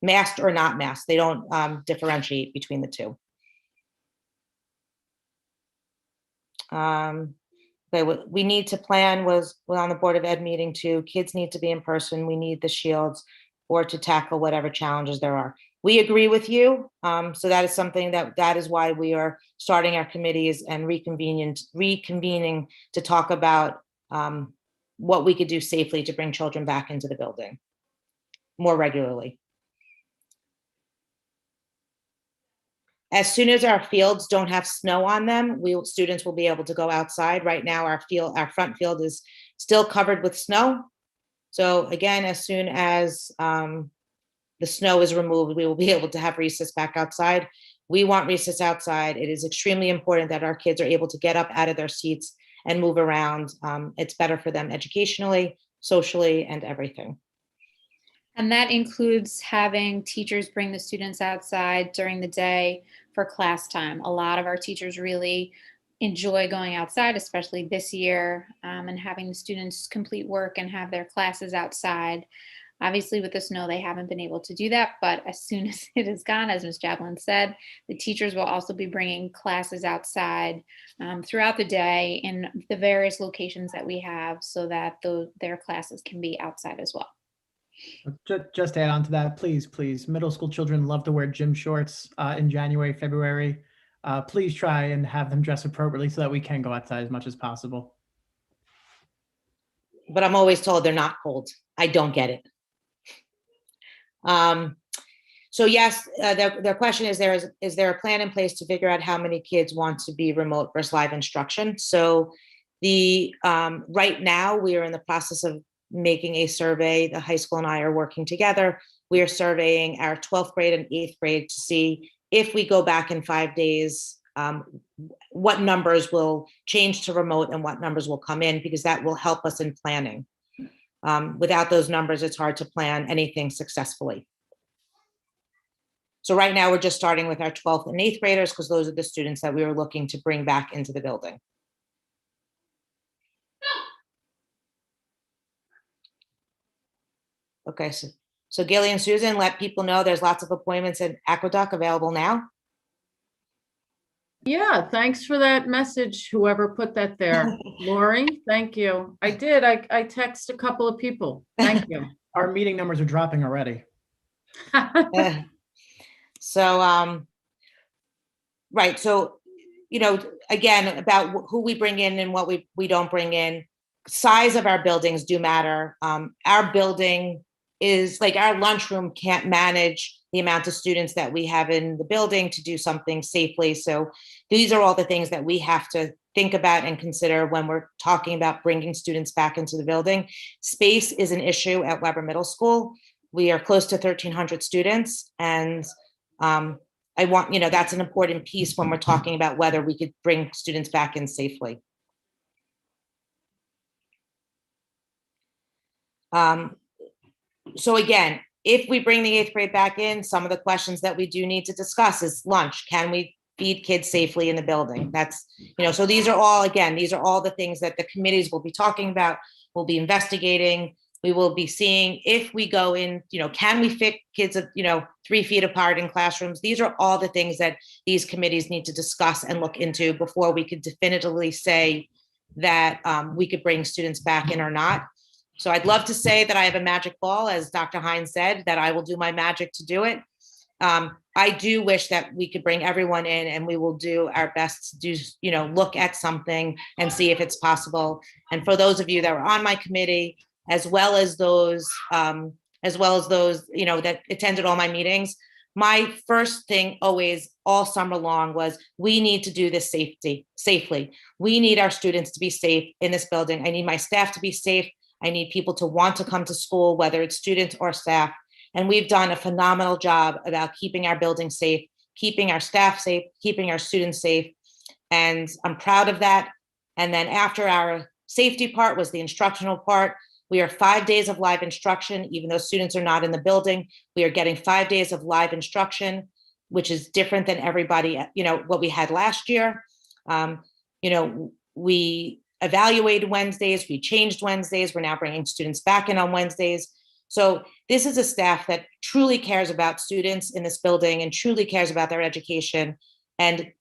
Masked or not masked, they don't differentiate between the two. Okay, what we need to plan was on the Board of Ed meeting too. Kids need to be in person. We need the shields or to tackle whatever challenges there are. We agree with you. So that is something that is why we are starting our committees and reconvening to talk about what we could do safely to bring children back into the building more regularly. As soon as our fields don't have snow on them, students will be able to go outside. Right now, our front field is still covered with snow. So again, as soon as the snow is removed, we will be able to have recess back outside. We want recess outside. It is extremely important that our kids are able to get up out of their seats and move around. It's better for them educationally, socially, and everything. And that includes having teachers bring the students outside during the day for class time. A lot of our teachers really enjoy going outside, especially this year, and having the students complete work and have their classes outside. Obviously, with the snow, they haven't been able to do that, but as soon as it is gone, as Ms. Jablin said, the teachers will also be bringing classes outside throughout the day in the various locations that we have so that their classes can be outside as well. Just to add on to that, please, middle school children love to wear gym shorts in January, February. Please try and have them dress appropriately so that we can go outside as much as possible. But I'm always told they're not cold. I don't get it. So yes, their question is there a plan in place to figure out how many kids want to be remote versus live instruction? So right now we are in the process of making a survey. The high school and I are working together. We are surveying our 12th grade and 8th grade to see if we go back in 5 days, what numbers will change to remote and what numbers will come in, because that will help us in planning. Without those numbers, it's hard to plan anything successfully. So right now we're just starting with our 12th and 8th graders because those are the students that we were looking to bring back into the building. Okay, so Gilly and Susan, let people know there's lots of appointments at Aqueduct available now. Yeah, thanks for that message, whoever put that there. Lori, thank you. I did. I texted a couple of people. Thank you. Our meeting numbers are dropping already. So, right. So, again, about who we bring in and what we don't bring in. Size of our buildings do matter. Our building is like our lunchroom can't manage the amount of students that we have in the building to do something safely. So these are all the things that we have to think about and consider when we're talking about bringing students back into the building. Space is an issue at Weber Middle School. We are close to 1,300 students, and I want, that's an important piece when we're talking about whether we could bring students back in safely. So again, if we bring the 8th grade back in, some of the questions that we do need to discuss is lunch. Can we feed kids safely in the building? That's, so these are all the things that the committees will be talking about, we'll be investigating. We will be seeing if we go in, can we fit kids, 3 feet apart in classrooms? These are all the things that these committees need to discuss and look into before we could definitively say that we could bring students back in or not. So I'd love to say that I have a magic ball, as Dr. Hines said, that I will do my magic to do it. I do wish that we could bring everyone in, and we will do our best to do, look at something and see if it's possible. And for those of you that were on my committee, as well as those, that attended all my meetings, my first thing always, all summer long, was we need to do this safely. We need our students to be safe in this building. I need my staff to be safe. I need people to want to come to school, whether it's students or staff. And we've done a phenomenal job about keeping our building safe, keeping our staff safe, keeping our students safe. And I'm proud of that. And then after our safety part was the instructional part. We are 5 days of live instruction, even though students are not in the building. We are getting 5 days of live instruction, which is different than everybody, what we had last year. We evaluated Wednesdays, we changed Wednesdays. We're now bringing students back in on Wednesdays. So this is a staff that truly cares about students in this building and truly cares about their education, and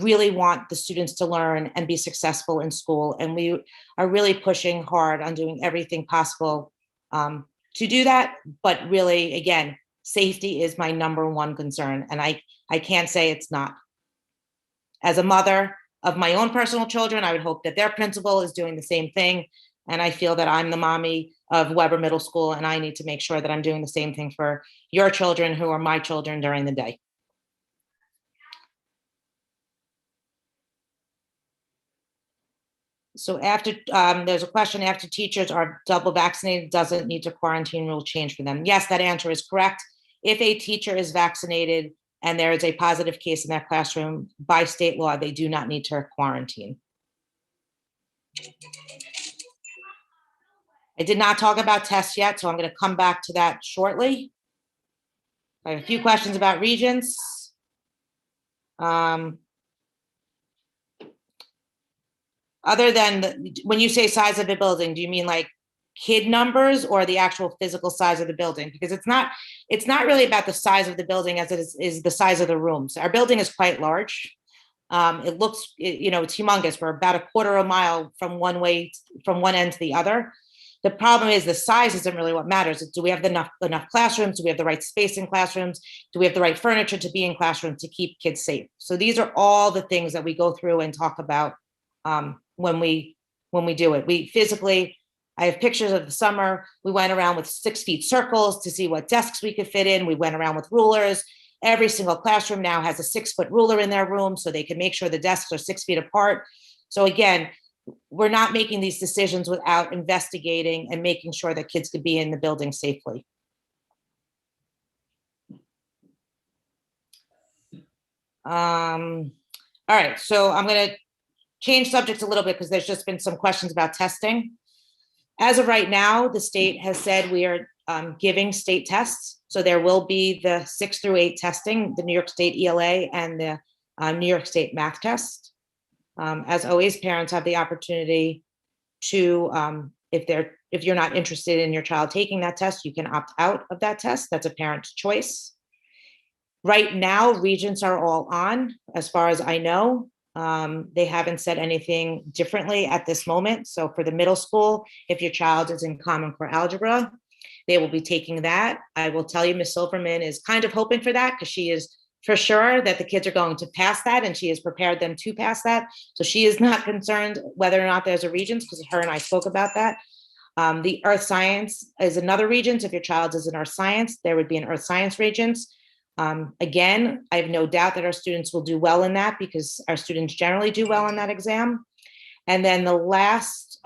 really want the students to learn and be successful in school. And we are really pushing hard on doing everything possible to do that. But really, again, safety is my number one concern. And I can't say it's not. As a mother of my own personal children, I would hope that their principal is doing the same thing. And I feel that I'm the mommy of Weber Middle School, and I need to make sure that I'm doing the same thing for your children, who are my children, during the day. So after, there's a question, after teachers are double vaccinated, doesn't need to quarantine rule change for them? Yes, that answer is correct. If a teacher is vaccinated and there is a positive case in that classroom, by state law, they do not need to quarantine. I did not talk about tests yet, so I'm going to come back to that shortly. I have a few questions about Regents. Other than, when you say size of the building, do you mean like kid numbers or the actual physical size of the building? Because it's not really about the size of the building as it is the size of the rooms. Our building is quite large. It looks, it's humongous. We're about a quarter of a mile from one end to the other. The problem is the size isn't really what matters. Do we have enough classrooms? Do we have the right space in classrooms? Do we have the right furniture to be in classrooms to keep kids safe? So these are all the things that we go through and talk about when we do it. We physically, I have pictures of the summer. We went around with 6 feet circles to see what desks we could fit in. We went around with rulers. Every single classroom now has a 6-foot ruler in their room so they can make sure the desks are 6 feet apart. So again, we're not making these decisions without investigating and making sure that kids could be in the building safely. All right, so I'm going to change subjects a little bit because there's just been some questions about testing. As of right now, the state has said we are giving state tests. So there will be the 6 through 8 testing, the New York State ELA and the New York State math test. As always, parents have the opportunity to, if you're not interested in your child taking that test, you can opt out of that test. That's a parent's choice. Right now, Regents are all on, as far as I know. They haven't said anything differently at this moment. So for the middle school, if your child is in Common Core Algebra, they will be taking that. I will tell you, Ms. Silverman is kind of hoping for that because she is for sure that the kids are going to pass that, and she has prepared them to pass that. So she is not concerned whether or not there's a Regents, because her and I spoke about that. The Earth Science is another Regents. If your child is in Earth Science, there would be an Earth Science Regents. Again, I have no doubt that our students will do well in that because our students generally do well in that exam. And then the last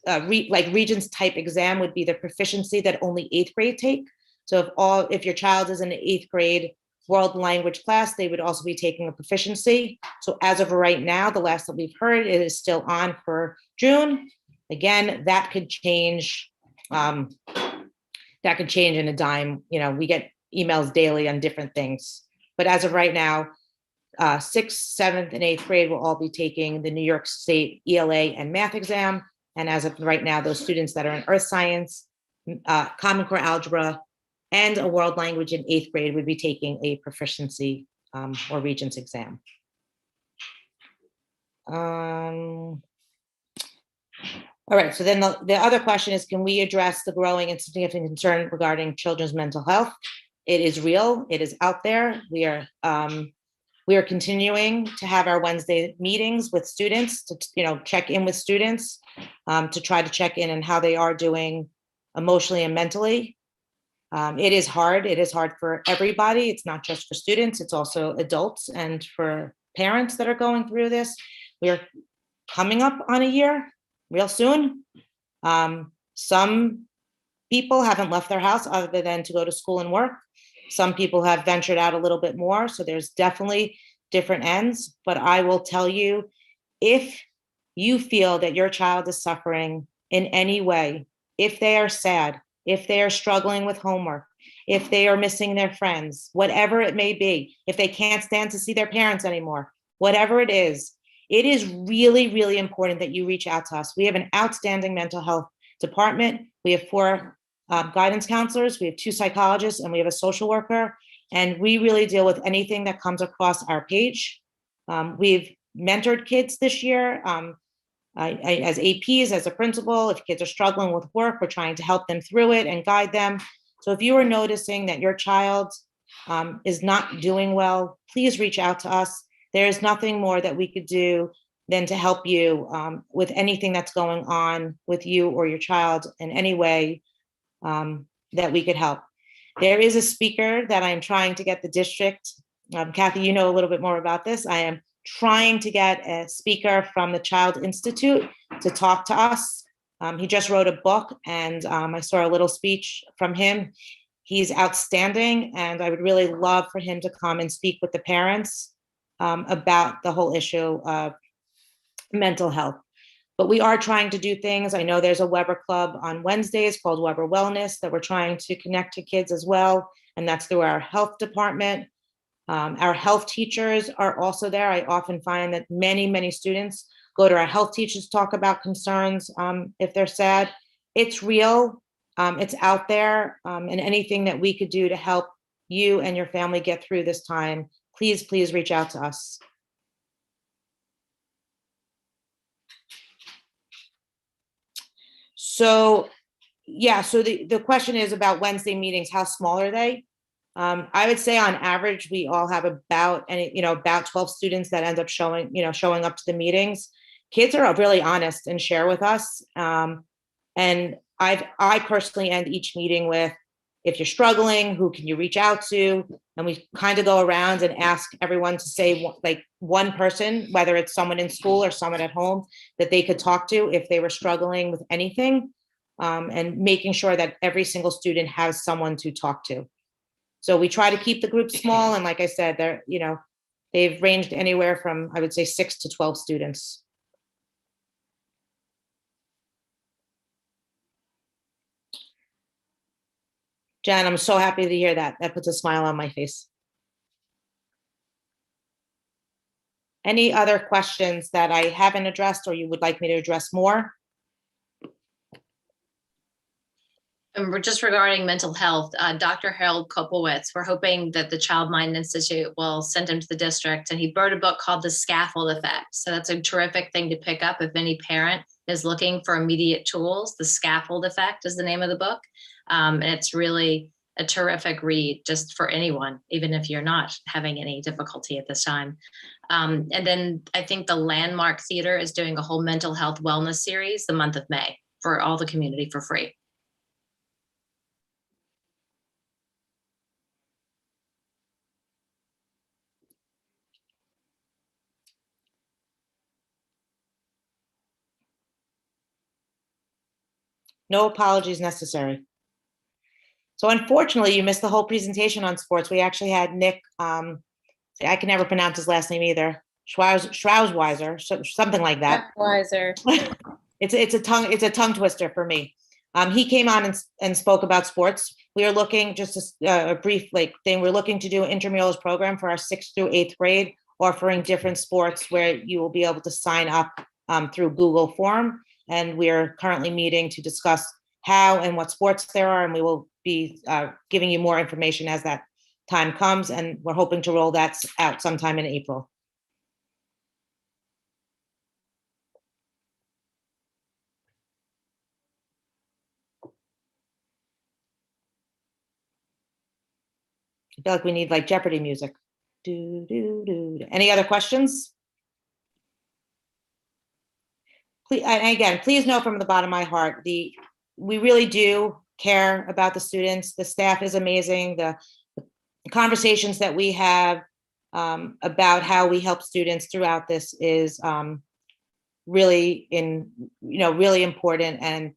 Regents type exam would be the proficiency that only 8th grade take. So if your child is in an 8th grade world language class, they would also be taking a proficiency. So as of right now, the last that we've heard, it is still on for June. Again, that could change. that could change in a dime. You know, we get emails daily on different things. But as of right now, 6th, 7th, and 8th grade will all be taking the New York State ELA and math exam. And as of right now, those students that are in earth science, Common Core algebra, and a world language in 8th grade would be taking a proficiency or Regents exam. All right, so then the other question is, can we address the growing and significant concern regarding children's mental health? It is real, it is out there. We are continuing to have our Wednesday meetings with students to, you know, check in with students, to try to check in on how they are doing emotionally and mentally. It is hard for everybody. It's not just for students, it's also adults and for parents that are going through this. We are coming up on a year real soon. Some people haven't left their house other than to go to school and work. Some people have ventured out a little bit more. So there's definitely different ends. But I will tell you, if you feel that your child is suffering in any way, if they are sad, if they are struggling with homework, if they are missing their friends, whatever it may be, if they can't stand to see their parents anymore, whatever it is really, really important that you reach out to us. We have an outstanding mental health department. We have 4 guidance counselors, we have 2 psychologists, and we have a social worker. And we really deal with anything that comes across our page. We've mentored kids this year. As APs, as a principal, if kids are struggling with work, we're trying to help them through it and guide them. So if you are noticing that your child is not doing well, please reach out to us. There is nothing more that we could do than to help you with anything that's going on with you or your child in any way that we could help. There is a speaker that I'm trying to get the district. Kathy, you know a little bit more about this. I am trying to get a speaker from the Child Institute to talk to us. He just wrote a book, and I saw a little speech from him. He's outstanding, and I would really love for him to come and speak with the parents about the whole issue of mental health. But we are trying to do things. I know there's a Weber Club on Wednesdays called Weber Wellness that we're trying to connect to kids as well, and that's through our health department. Our health teachers are also there. I often find that many students go to our health teachers to talk about concerns if they're sad. It's real, it's out there, and anything that we could do to help you and your family get through this time, please reach out to us. So, yeah, so the question is about Wednesday meetings, how small are they? I would say on average, we all have about 12 students that end up showing up to the meetings. Kids are really honest and share with us. And I personally end each meeting with, if you're struggling, who can you reach out to? And we kind of go around and ask everyone to say like one person, whether it's someone in school or someone at home, that they could talk to if they were struggling with anything, and making sure that every single student has someone to talk to. So we try to keep the group small. And like I said, they've ranged anywhere from, I would say, 6 to 12 students. Jen, I'm so happy to hear that. That puts a smile on my face. Any other questions that I haven't addressed or you would like me to address more? And we're just regarding mental health, Dr. Harold Kopowitz, we're hoping that the Child Mind Institute will send him to the district, and he wrote a book called The Scaffold Effect. So that's a terrific thing to pick up if any parent is looking for immediate tools. The Scaffold Effect is the name of the book. And it's really a terrific read just for anyone, even if you're not having any difficulty at this time. And then I think the Landmark Theater is doing a whole mental health wellness series the month of May for all the community for free. No apologies necessary. So unfortunately, you missed the whole presentation on sports. We actually had Nick, I can never pronounce his last name either, Schrausweiser, something like that. Wiser. It's a tongue twister for me. He came on and spoke about sports. We are looking, just a brief thing, we're looking to do an intramurals program for our 6th through 8th grade, offering different sports where you will be able to sign up through Google Form. And we are currently meeting to discuss how and what sports there are, and we will be giving you more information as that time comes, and we're hoping to roll that out sometime in April. I feel like we need like Jeopardy music. Do, do, do, do. Any other questions? Please, and again, please know from the bottom of my heart, we really do care about the students. The staff is amazing. The conversations that we have about how we help students throughout this is really really important, and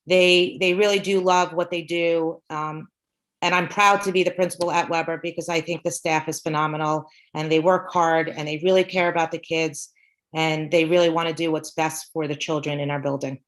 they really do love what they do. And I'm proud to be the principal at Weber because I think the staff is phenomenal and they work hard and they really care about the kids and they really want to do what's best for the children in our building.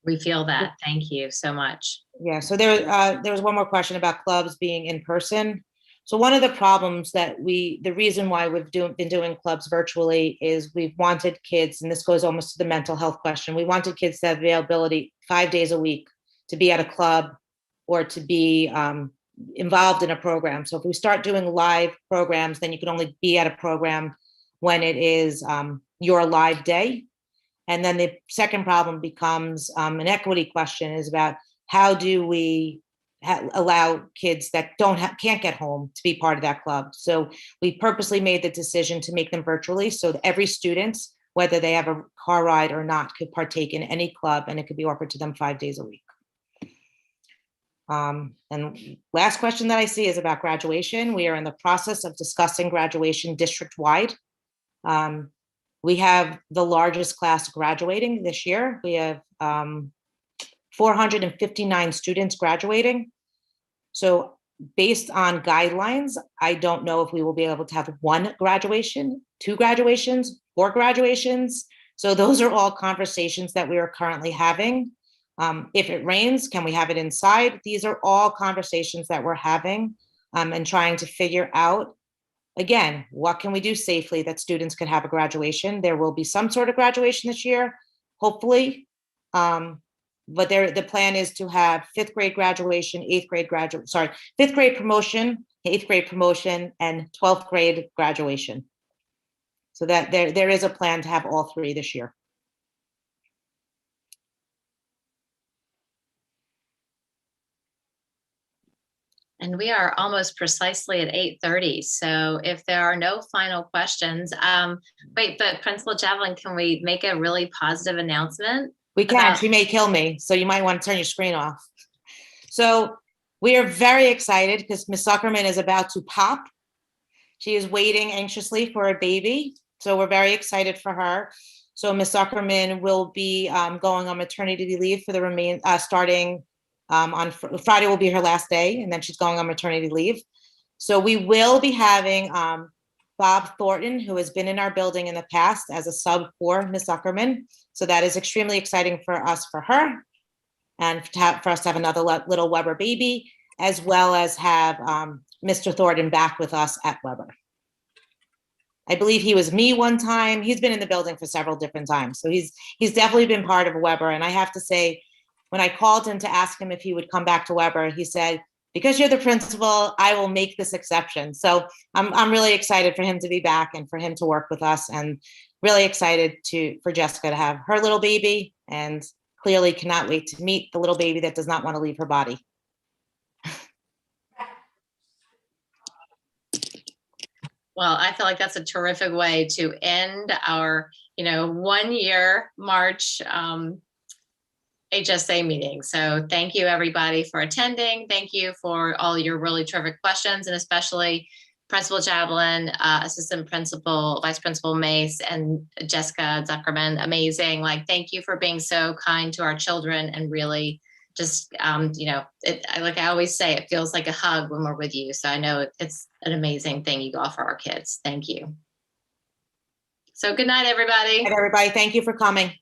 We feel that. Thank you so much. Yeah, so there was one more question about clubs being in person. So one of the problems that the reason why we've been doing clubs virtually is we've wanted kids, and this goes almost to the mental health question, we wanted kids to have availability 5 days a week to be at a club or to be involved in a program. So if we start doing live programs, then you can only be at a program when it is your live day. And then the second problem becomes an equity question, is about how do we allow kids that can't get home to be part of that club. So we purposely made the decision to make them virtually so that every student, whether they have a car ride or not, could partake in any club, and it could be offered to them 5 days a week. And last question that I see is about graduation. We are in the process of discussing graduation district-wide. We have the largest class graduating this year. We have 459 students graduating. So based on guidelines, I don't know if we will be able to have 1 graduation, 2 graduations, 4 graduations. So those are all conversations that we are currently having. If it rains, can we have it inside? These are all conversations that we're having and trying to figure out, again, what can we do safely that students could have a graduation? There will be some sort of graduation this year, hopefully. But the plan is to have 5th grade graduation, 5th grade promotion, 8th grade promotion, and 12th grade graduation. So that there is a plan to have all 3 this year. And we are almost precisely at 8:30. So if there are no final questions, wait, but Principal Javelin, can we make a really positive announcement? We can. She may kill me, so you might want to turn your screen off. So we are very excited because Miss Zuckerman is about to pop. She is waiting anxiously for a baby, so we're very excited for her. So Miss Zuckerman will be going on maternity leave for the starting on Friday will be her last day, and then she's going on maternity leave. So we will be having Bob Thornton, who has been in our building in the past as a sub for Miss Zuckerman. So that is extremely exciting for us, for her, and for us to have another little Weber baby, as well as have Mr. Thornton back with us at Weber. I believe he was me one time. He's been in the building for several different times. So he's definitely been part of Weber. And I have to say, when I called him to ask him if he would come back to Weber, he said, because you're the principal, I will make this exception. So I'm really excited for him to be back and for him to work with us, and really excited for Jessica to have her little baby, and clearly cannot wait to meet the little baby that does not want to leave her body. Well, I feel like that's a terrific way to end our, 1 year March HSA meeting. So thank you everybody for attending. Thank you for all your really terrific questions, and especially Principal Javelin, Assistant Principal, Vice Principal Mace, and Jessica Zuckerman. Amazing. Thank you for being so kind to our children, and really just, like I always say, it feels like a hug when we're with you. So I know it's an amazing thing you offer our kids. Thank you. So good night, everybody. Good night, everybody. Thank you for coming.